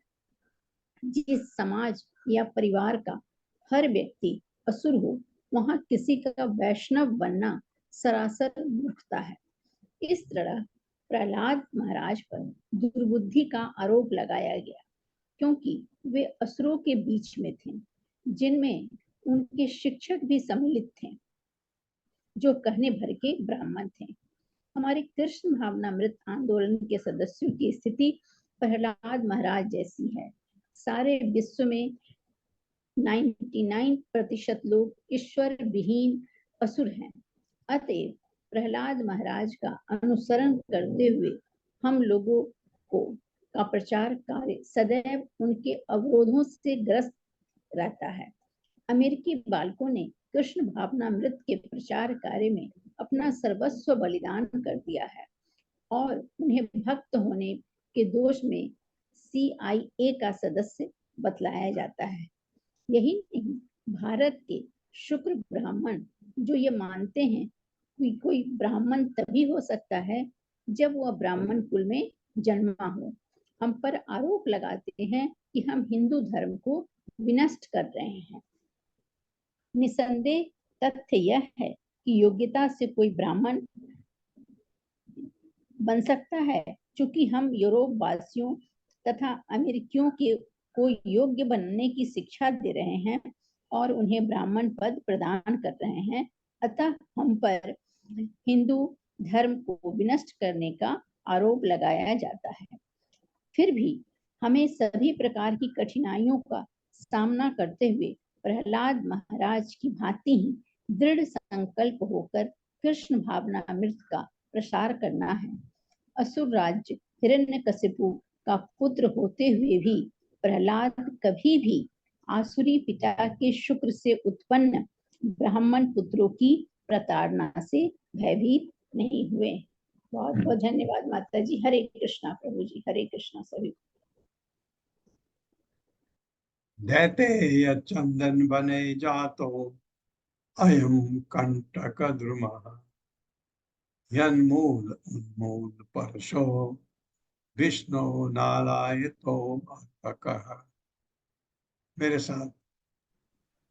जिस समाज या परिवार का हर व्यक्ति असुर हो, वहाँ किसी का वैष्णव बनना सरासर मूर्खता है। इस तरह प्रहलाद महाराज पर दुर्बुद्धि का आरोप लगाया गया, क्योंकि वे असुरों के बीच में थे, जिनमें उनके शिक्षक भी सम्मिलित थे, जो कहने भर के ब्राह्मण थे। हमारे कृष्ण भावनामृत आंदोलन के सदस्यों की स्थिति प्रहलाद महाराज जैसी है। सारे विश्व में 99% लोग ईश्वर विहीन असुर हैं। अतएव प्रहलाद महाराज का अनुसरण करते हुए हम लोगों का प्रचार कार्य सदैव उनके अवरोधों से ग्रस्त रहता है। अमेरिकी बालकों ने कृष्ण भावनामृत के प्रचार कार्य में अपना सर्वस्व बलिदान कर दिया है और उन्हें भक्त होने के दोष में CIA का सदस्य बतलाया जाता है। यही नहीं, भारत के शुक्र ब्राह्मण जो ये मानते हैं कि कोई ब्राह्मण तभी हो सकता है जब वह ब्राह्मण कुल में जन्मा हो, हम पर आरोप लगाते हैं कि हम हिंदू धर्म को विनष्ट कर रहे हैं। निसंदेह तथ्य यह है कि योग्यता से कोई ब्राह्मण बन सकता है, चूंकि हम यूरोप वासियों तथा अमेरिकियों को योग्य बनने की शिक्षा दे रहे हैं और उन्हें ब्राह्मण पद प्रदान कर रहे हैं। अतः हम पर हिंदू धर्म को विनष्ट करने का आरोप लगाया जाता है। फिर भी हमें सभी प्रकार की कठिनाइयों का सामना करते हुए प्रहलाद महाराज की भांति ही दृढ़ संकल्प होकर कृष्ण भावनामृत का प्रसार करना है। असुर राज्य हिरण्यकशिपु का पुत्र होते हुए भी प्रहलाद कभी भी आसुरी पिता के शुक्र से उत्पन्न ब्राह्मण पुत्रों की प्रताड़ना से भयभीत नहीं हुए। बहुत बहुत धन्यवाद माता जी। हरे कृष्णा प्रभु जी, हरे कृष्णा सभी। दैते चंदन बने जातो अयम कंटक द्रुमः यन्मूल उन्मूल परशो विष्णु नारायतो अर्पकः। मेरे साथ,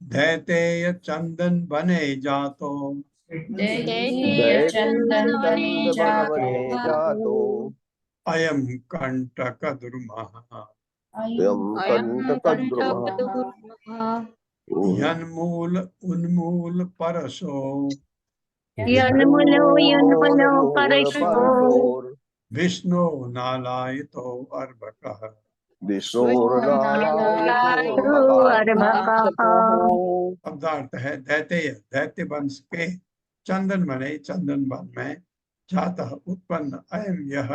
दैते चंदन बने जातो चंदन बने जातो अयम कंटक द्रुमः यन्मूल उन्मूल परशो विष्णु नालायतो अर्भकः। शब्दार्थ है, दैत्य वंश के चंदन बने, चंदन वन में जातः उत्पन्न अयम यह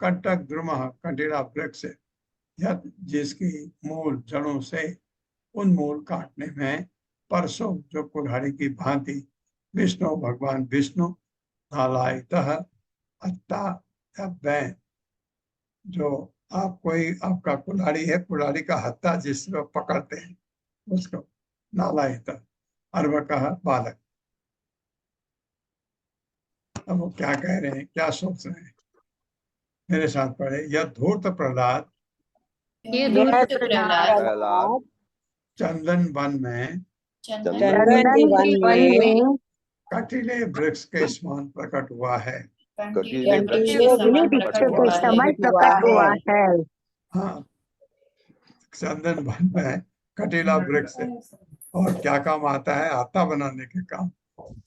कंटक द्रुमः कंटीला वृक्ष, यह जिसकी मूल जड़ों से उन्मूल काटने में परसों जो कुल्हाड़ी की भांति विष्णु भगवान विष्णु नालायतः अत्ता बैं, जो आपका कुल्हाड़ी है, कुल्हाड़ी का हत्था जिसको पकड़ते हैं उसको नालायत अर्भकः बालक। अब वो क्या कह रहे हैं, क्या सोच रहे हैं, मेरे साथ पढ़े। यह धूर्त प्रहलाद चंदन वन में चंदन के वन में कटीले वृक्ष के समान प्रकट हुआ है। कंटीले वृक्ष के समान प्रकट हुआ है। हाँ, चंदन वन में कटीला वृक्ष है और क्या काम आता है? आटा बनाने के काम।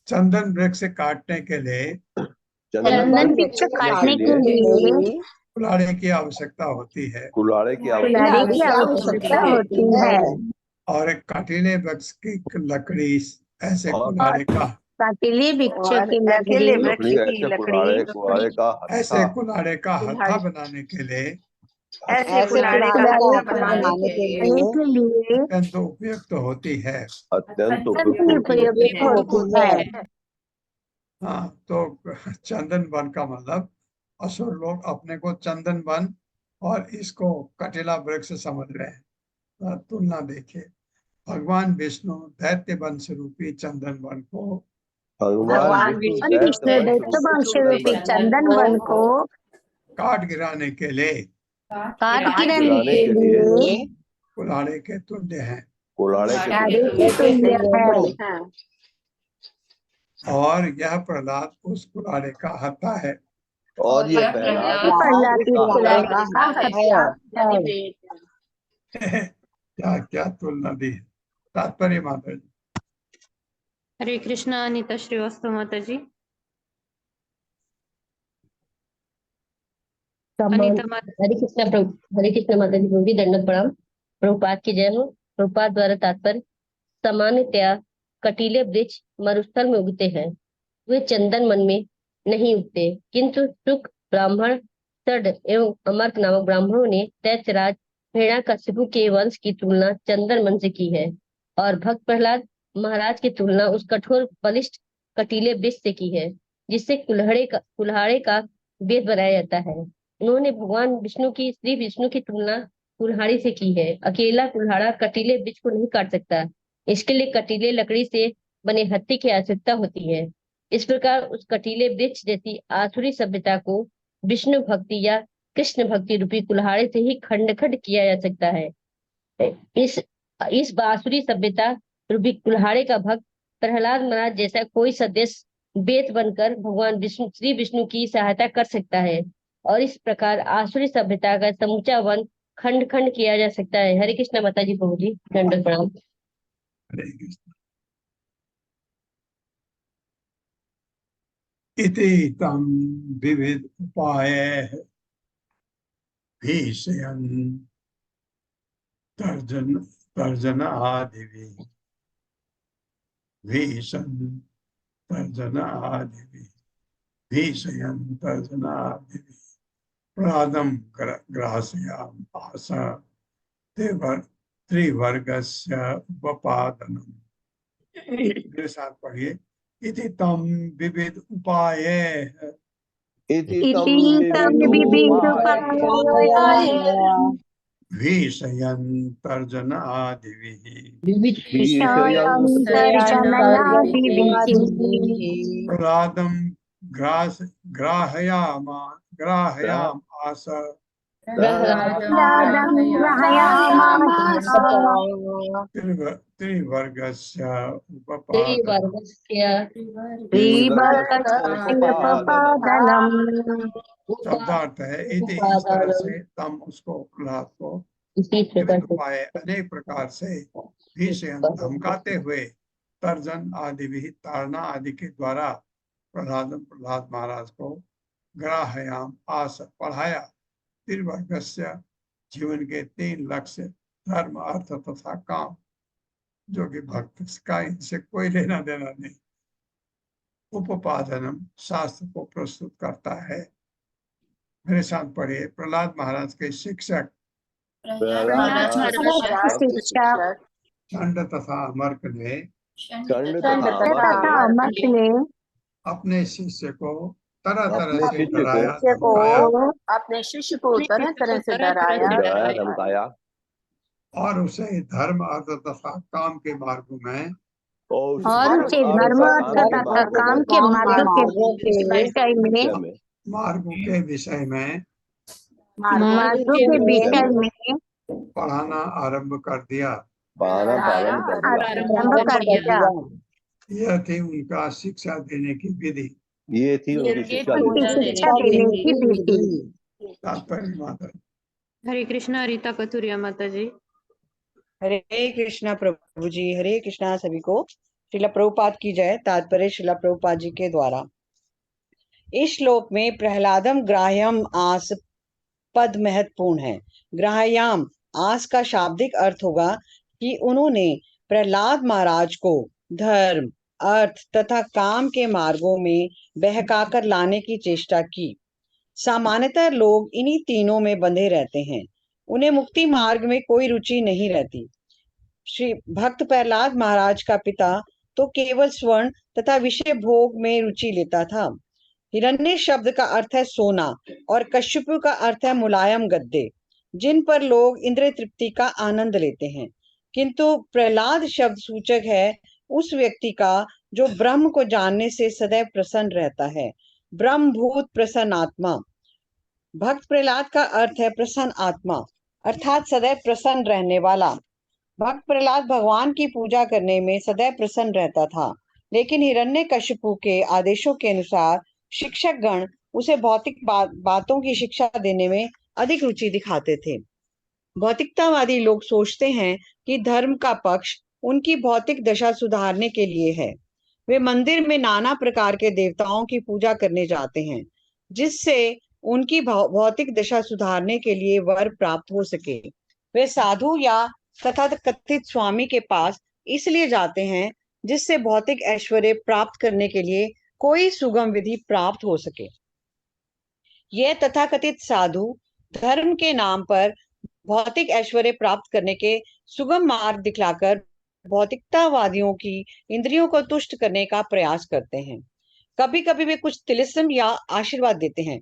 चंदन वृक्ष काटने के लिए चंदन वृक्ष काटने के लिए कुल्हाड़ी की आवश्यकता होती है। कुल्हाड़े की कुल्हाड़ी की आवश्यकता होती है। और एक कटीले वृक्ष की लकड़ी ऐसे कुल्हाड़े का कंटीले वृक्ष की लकड़ी ऐसे कुल्हाड़े का हत्था बनाने के लिए अत्यंत उपयुक्त होती है। अत्यंत उपयोगी होती है। हाँ, तो चंदन वन का मतलब असुर लोग अपने को चंदन वन और इसको कटीला वृक्ष समझ रहे हैं। तुलना देखिए, भगवान विष्णु दैत्य वंश रूपी चंदन वन को भगवान विष्णु दैत्य वंश रूपी चंदन वन को काट गिराने के लिए कुल्हाड़े के तुल्य हैं। और यह प्रहलाद उस कुल्हाड़े का हत्था है। और ये क्या क्या तुलना दी है। तात्पर्य माता जी। हरे कृष्णा। अनीता श्रीवास्तव माता जी। अनीता माता। हरे कृष्णा माता जी। प्रभु जी दंडवत प्रणाम। प्रभुपाद की जय हो। प्रभुपाद द्वारा तात्पर्य, सामान्यतया कटीले वृक्ष मरुस्थल में उगते हैं, वे चंदन वन में नहीं उगते, किंतु शुक, ब्राह्मण, सड एवं अमर्क नामक ब्राह्मणों ने दैत्यराज हिरण्याकशिपु के वंश की तुलना चंदन वन से की है और भक्त प्रहलाद महाराज की तुलना उस कठोर बलिष्ठ कटीले वृक्ष से की है जिससे कुल्हाड़े का वेद बनाया जाता है। उन्होंने भगवान विष्णु की श्री विष्णु की तुलना कुल्हाड़ी से की है। अकेला कुल्हाड़ा कटीले वृक्ष को नहीं काट सकता, इसके लिए कटीले लकड़ी से बने हत्थे की आवश्यकता होती है। इस प्रकार उस कटीले वृक्ष जैसी आसुरी सभ्यता को विष्णु भक्ति या कृष्ण भक्ति रूपी कुल्हाड़े से ही खंड खंड किया जा सकता है। इस बासुरी सभ्यता रूपी कुल्हाड़े का भक्त प्रहलाद महाराज जैसा कोई सदस्य वेद बनकर भगवान विष्णु श्री विष्णु की सहायता कर सकता है और इस प्रकार आसुरी सभ्यता का समूचा वन खंड खंड किया जा सकता है। हरे कृष्ण माता जी। प्रभु जी दंडवत प्रणाम। हरे कृष्ण। इति तम विविध उपाय भीषयन् तर्जन आदिवि भीषण तर्जन आदिवि भीषयन् तर्जन आदिवि प्रादम ग्रासयाम आस त्रिवर्गस्य उपपादनम्। मेरे साथ पढ़िए। इति तम विविध उपाय भीषयन् तर्जन आदिभिः प्रहलादं ग्राहयाम आस त्रिवर्गस्य शब्दार्थ है। इति इस तरह से तम उसको प्रहलाद को उपाय अनेक प्रकार से भीषण धमकाते हुए तर्जन आदि भी ताड़ना आदि के द्वारा प्रहलाद महाराज को ग्राहयाम आस पढ़ाया। त्रिवर्गस्य जीवन के 3 लक्ष्य धर्म अर्थ तथा काम, जो कि भक्त का इनसे कोई लेना देना नहीं। उपपादनम शास्त्र को प्रस्तुत करता है। मेरे साथ पढ़िए। प्रहलाद महाराज के शिक्षक चंड तथा अमर्क ने अपने शिष्य को तरह तरह से डराया, अपने शिष्य को तरह तरह से डराया और उसे धर्म अर्थ तथा काम के मार्गों में मार्गों के विषय में पढ़ाना आरंभ कर दिया। प्रारंभ कर दिया। यह थी उनका शिक्षा देने की विधि। ये थी उनकी उनकी शिक्षा शिक्षा देने की विधि। तात्पर्य माता। हरे कृष्णा रीता कथुरिया माता जी। हरे कृष्णा प्रभु जी, हरे कृष्णा सभी को। श्रीला प्रभुपाद की जय। तात्पर्य श्रीला प्रभुपाद जी के द्वारा। इस श्लोक में प्रहलादम ग्राह्यम आस पद महत्वपूर्ण है। ग्राह्याम आस का शाब्दिक अर्थ होगा कि उन्होंने प्रहलाद महाराज को धर्म, अर्थ तथा काम के मार्गों में बहकाकर लाने की चेष्टा की। सामान्यतः लोग इन्हीं तीनों में बंधे रहते हैं, उन्हें मुक्ति मार्ग में कोई रुचि नहीं रहती। श्री भक्त प्रहलाद महाराज का पिता तो केवल स्वर्ण तथा विषय भोग में रुचि लेता था। हिरण्य शब्द का अर्थ है सोना और कश्यप का अर्थ है मुलायम गद्दे, जिन पर लोग इंद्रिय तृप्ति का आनंद लेते हैं। किंतु प्रहलाद शब्द सूचक है उस व्यक्ति का जो ब्रह्म को जानने से सदैव प्रसन्न रहता है। ब्रह्मभूत प्रसन्न आत्मा। भक्त प्रहलाद का अर्थ है प्रसन्न आत्मा, अर्थात सदैव प्रसन्न रहने वाला। भक्त प्रहलाद भगवान की पूजा करने में सदैव प्रसन्न रहता था, लेकिन हिरण्यकशिपु के आदेशों के अनुसार शिक्षक गण उसे भौतिक बातों की शिक्षा देने में अधिक रुचि दिखाते थे। भौतिकतावादी लोग सोचते हैं कि धर्म का पक्ष उनकी भौतिक दशा सुधारने के लिए है। वे मंदिर में नाना प्रकार के देवताओं की पूजा करने जाते हैं, जिससे उनकी भौतिक दशा सुधारने के लिए वर प्राप्त हो सके। वे साधु या तथा कथित स्वामी के पास इसलिए जाते हैं जिससे भौतिक ऐश्वर्य प्राप्त करने के लिए कोई सुगम विधि प्राप्त हो सके। यह तथाकथित साधु धर्म के नाम पर भौतिक ऐश्वर्य प्राप्त करने के सुगम मार्ग दिखलाकर भौतिकतावादियों की इंद्रियों को तुष्ट करने का प्रयास करते हैं। कभी कभी वे कुछ तिलिस्म या आशीर्वाद देते हैं,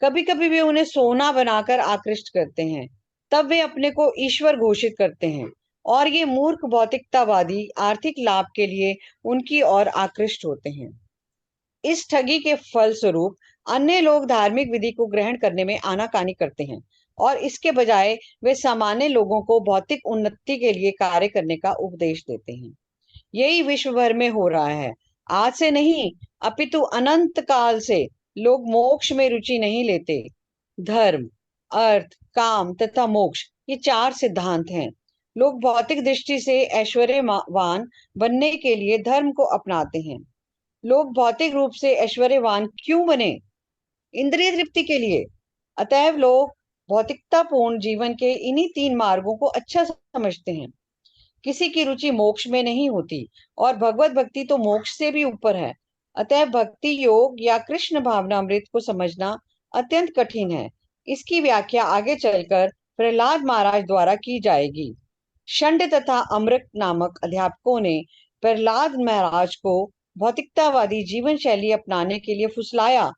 कभी कभी वे उन्हें सोना बनाकर आकृष्ट करते हैं, तब वे अपने को ईश्वर घोषित करते हैं और ये मूर्ख भौतिकतावादी आर्थिक लाभ के लिए उनकी ओर आकृष्ट होते हैं। इस ठगी के फलस्वरूप अन्य लोग धार्मिक विधि को ग्रहण करने में आनाकानी करते हैं और इसके बजाय वे सामान्य लोगों को भौतिक उन्नति के लिए कार्य करने का उपदेश देते हैं। यही विश्व भर में हो रहा है। आज से नहीं अपितु अनंत काल से लोग मोक्ष में रुचि नहीं लेते। धर्म, अर्थ, काम तथा मोक्ष ये चार सिद्धांत हैं। लोग भौतिक दृष्टि से ऐश्वर्यवान बनने के लिए धर्म को अपनाते हैं। लोग भौतिक रूप से ऐश्वर्यवान क्यों बने? इंद्रिय तृप्ति के लिए। अतएव लोग भौतिकतापूर्ण जीवन के इन्हीं तीन मार्गों को अच्छा समझते हैं। किसी की रुचि मोक्ष में नहीं होती और भगवत भक्ति तो मोक्ष से भी ऊपर है। अतः भक्ति योग या कृष्ण भावनामृत को समझना अत्यंत कठिन है। इसकी व्याख्या आगे चलकर प्रहलाद महाराज द्वारा की जाएगी। शंड तथा अमृत नामक अध्यापकों ने प्रहलाद महाराज को भौतिकतावादी जीवन शैली अपनाने के लिए फुसलाया,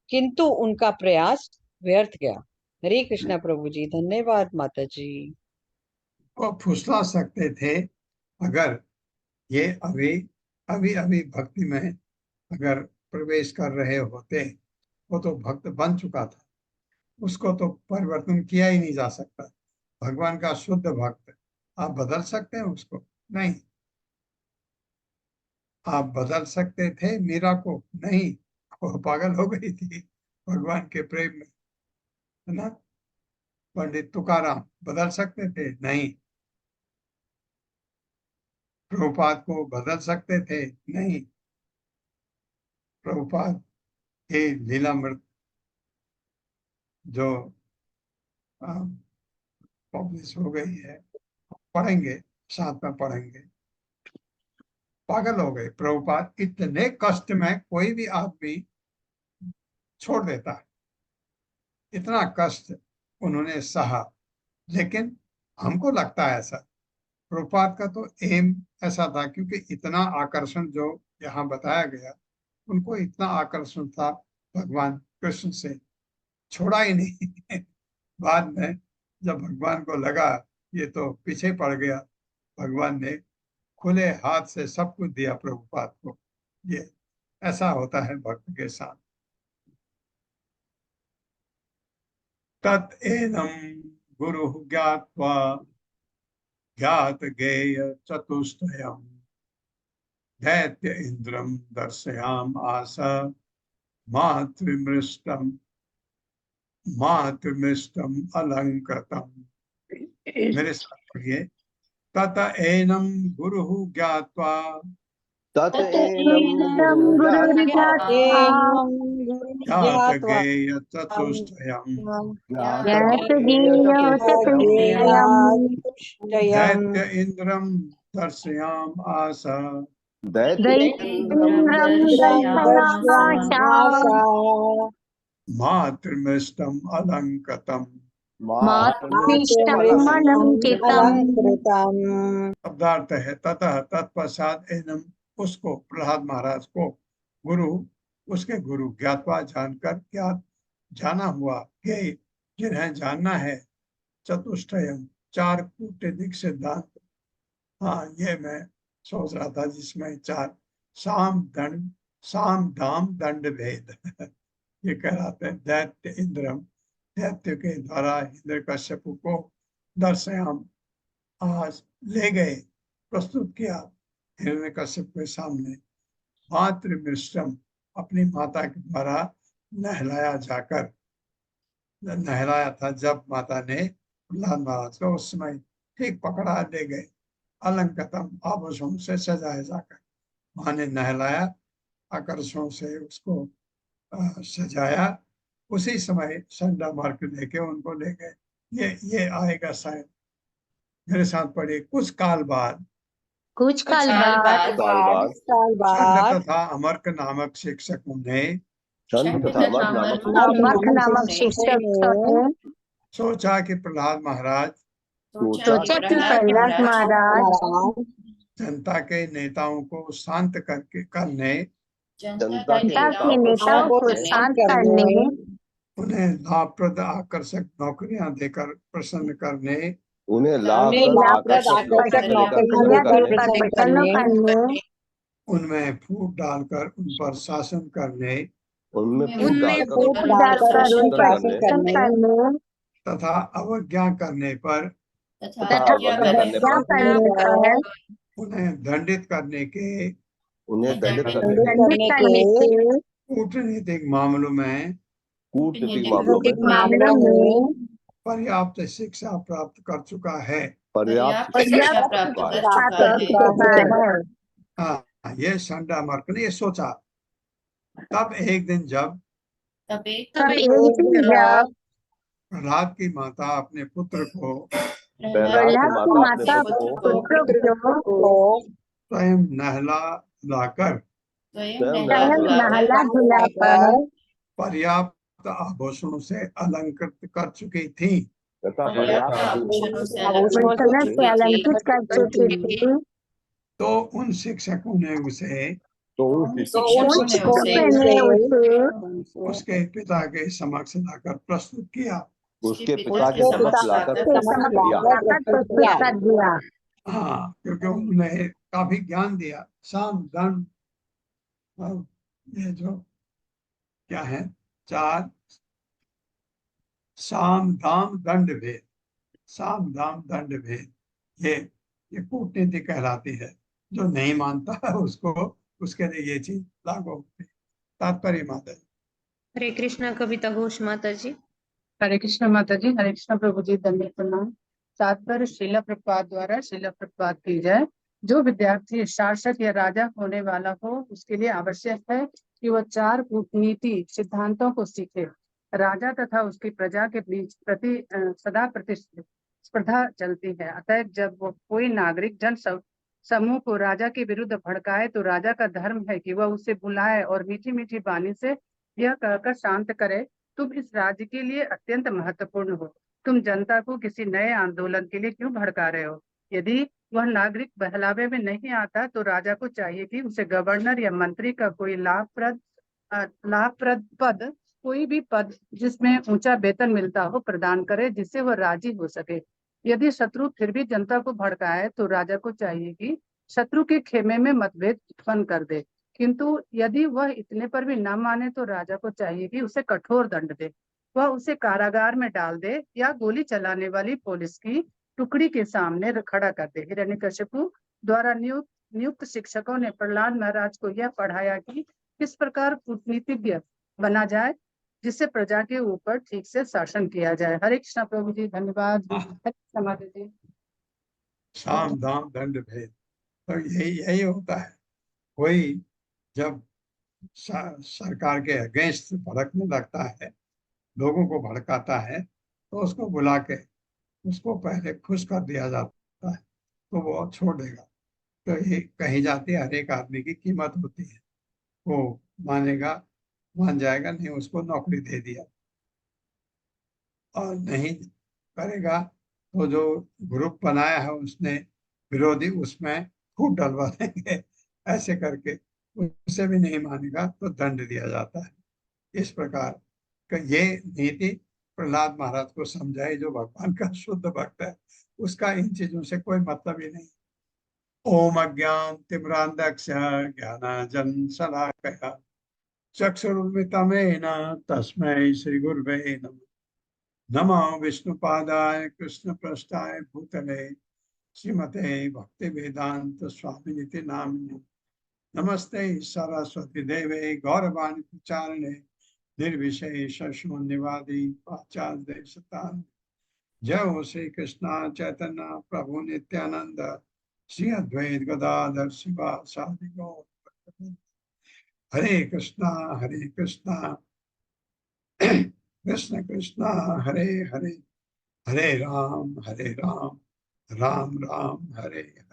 किंतु उनका प्रयास व्यर्थ गया। हरे कृष्णा प्रभु जी। धन्यवाद माता जी। वो फुसला सकते थे अगर ये अभी भक्ति में अगर प्रवेश कर रहे होते। वो तो भक्त बन चुका था, उसको तो परिवर्तन किया ही नहीं जा सकता। भगवान का शुद्ध भक्त आप बदल सकते हैं उसको? नहीं। आप बदल सकते थे मीरा को? नहीं, वो पागल हो गई थी भगवान के प्रेम में, है ना। पंडित तुकाराम बदल सकते थे? नहीं। प्रभुपाद को बदल सकते थे? नहीं। प्रभुपाद की लीलामृत जो पब्लिश हो गई है, पढ़ेंगे, साथ में पढ़ेंगे। पागल हो गए प्रभुपाद। इतने कष्ट में कोई भी आदमी छोड़ देता है, इतना कष्ट उन्होंने सहा। लेकिन हमको लगता है ऐसा, प्रभुपाद का तो एम ऐसा था, क्योंकि इतना आकर्षण जो यहाँ बताया गया, उनको इतना आकर्षण था भगवान कृष्ण से, छोड़ा ही नहीं। बाद में जब भगवान को लगा ये तो पीछे पड़ गया, भगवान ने खुले हाथ से सब कुछ दिया प्रभुपाद को। ये ऐसा होता है भक्त के साथ। तत् एनम गुरु ज्ञात्वा ज्ञात गेय चतुष्टयम् दैत्य इंद्रम दर्शयाम आस मातृमृष्टम अलंकृतम। मेरे साथ पढ़िए। तत एनम गुरु ज्ञात्वा ज्ञात गेय चतुष्टयम् दैत्य इंद्रम दर्शयाम आस मातृमृष्टम अलंकृतम। शब्दार्थ है ततः तत्पश्चात एनम उसको, प्रहलाद महाराज को, गुरु उसके गुरु ज्ञातवा जानकर, ज्ञात जाना हुआ, के जिन्हें जानना है, चतुष्टयम चार कूटनीतिक सिद्धांत। हाँ, ये मैं सोच रहा था जिसमें चार साम दाम दंड भेद ये कहलाते हैं। दैत्य इंद्रम, दैत्य के द्वारा हिरण्यकश्यप को दर्शयाम आज ले गए, प्रस्तुत किया हिरण्यकश्यप के सामने। मातृमृष्टम, अपनी माता के द्वारा नहलाया जाकर, नहलाया था जब माता ने प्रहलाद महाराज को, उस समय ठीक पकड़ा ले गए। अलंकृतम, आभूषणों से सजाया जाकर, मां ने नहलाया, आकर्षणों से उसको सजाया, उसी समय संडा मार्ग लेके उनको ले गए। ये आएगा शायद। मेरे साथ पढ़िए। कुछ काल बाद चंड तथा अमर्क नामक शिक्षकों ने सोचा कि प्रहलाद महाराज जनता के नेताओं को शांत करने, उन्हें लाभप्रद आकर्षक नौकरियां देकर प्रसन्न करने, उन्हें लाभप्रद आकर्षक नौकरियां देकर प्रसन्न करने, उनमें फूट डालकर उन पर शासन करने, तथा अवज्ञा करने पर उन्हें दंडित करने के कूटनीतिक मामलों में पर्याप्त शिक्षा प्राप्त कर चुका है। हाँ, ये संडा मार्क ने ये सोचा। तब एक दिन जब प्रहलाद की माता अपने पुत्र को स्वयं नहला धुलाकर पर्याप्त आभूषणों से अलंकृत कर चुकी थी, तो उन शिक्षकों ने उसे उसके पिता के समक्ष लाकर प्रस्तुत किया। हाँ, क्योंकि उन्होंने काफी ज्ञान दिया। साम दंड, ये जो क्या है, चार साम दाम दंड भेद, साम दाम दंड भेद, ये कूटनीति कहलाती है। जो नहीं मानता है उसको, उसके लिए ये चीज लागू होती है। तात्पर्य माता जी। हरे कृष्णा कविता घोष माता जी। हरे कृष्ण माता जी। हरे कृष्ण प्रभु जी, दंडवत प्रणाम। तात्पर्य श्रीला प्रभुपाद द्वारा, श्रीला प्रभुपाद की जय। जो विद्यार्थी शासक या राजा होने वाला हो, उसके लिए आवश्यक है कि वह चार कूटनीति सिद्धांतों को सीखे। राजा तथा उसकी प्रजा के बीच सदा प्रतिस्पर्धा चलती है। अतः जब वो कोई नागरिक जन समूह को राजा के विरुद्ध भड़काए, तो राजा का धर्म है कि वह उसे बुलाए और मीठी मीठी वाणी से यह कहकर शांत करे, तुम इस राज्य के लिए अत्यंत महत्वपूर्ण हो, तुम जनता को किसी नए आंदोलन के लिए क्यों भड़का रहे हो। यदि वह नागरिक बहलावे में नहीं आता, तो राजा को चाहिए कि उसे गवर्नर या मंत्री का कोई लाभप्रद पद, कोई भी पद जिसमें ऊंचा वेतन मिलता हो, प्रदान करे, जिससे वह राजी हो सके। यदि शत्रु फिर भी जनता को भड़काए, तो राजा को चाहिए कि शत्रु के खेमे में मतभेद उत्पन्न कर दे, किंतु यदि वह इतने पर भी न माने, तो राजा को चाहिए कि उसे कठोर दंड दे। वह उसे कारागार में डाल दे या गोली चलाने वाली पुलिस की टुकड़ी के सामने खड़ा कर दे। हिरण्यकशिपु द्वारा नियुक्त शिक्षकों ने प्रहलाद महाराज को यह पढ़ाया कि किस प्रकार कूटनीतिज्ञ बना जाए जिससे प्रजा के ऊपर ठीक से शासन किया जाए। हरे कृष्णा प्रभु जी, धन्यवाद। हरे कृष्णा माता जी। साम दाम दंड भेद, तो यही होता है। कोई जब सरकार के अगेंस्ट भड़कने लगता है, लोगों को भड़काता है, तो उसको बुला के उसको पहले खुश कर दिया जाता है, तो वो छोड़ देगा। तो ये कही जाती है हर एक आदमी की कीमत होती है, वो मानेगा, मान जाएगा, नहीं उसको नौकरी दे दिया, और नहीं करेगा तो जो ग्रुप बनाया है उसने विरोधी, उसमें फूट डलवा देंगे। ऐसे करके उससे भी नहीं मानेगा तो दंड दिया जाता है। इस प्रकार का ये नीति प्रहलाद महाराज को समझाई, जो भगवान का शुद्ध भक्त है, उसका इन चीजों से कोई मतलब ही नहीं। ओम अज्ञान तिम्रांधक्ष ज्ञानांजन शलाकया चक्षुरुन्मिलितं तस्मै श्री गुरुवे नमः। नमो विष्णुपादाय कृष्णप्रेष्ठाय भूतले श्रीमते भक्ति वेदांत स्वामिनिति नामिने। नमस्ते सरस्वती देवे गौरवाणी प्रचारिणे निर्विशेष शून्यवादी पाश्चात्य देशतारिणे। जय हो श्री कृष्ण चैतन्य प्रभु नित्यानंद श्री अद्वैत गदाधर शिवासादि गौर भक्तवृंद। हरे कृष्णा कृष्ण कृष्ण हरे हरे, हरे राम राम राम हरे हरे।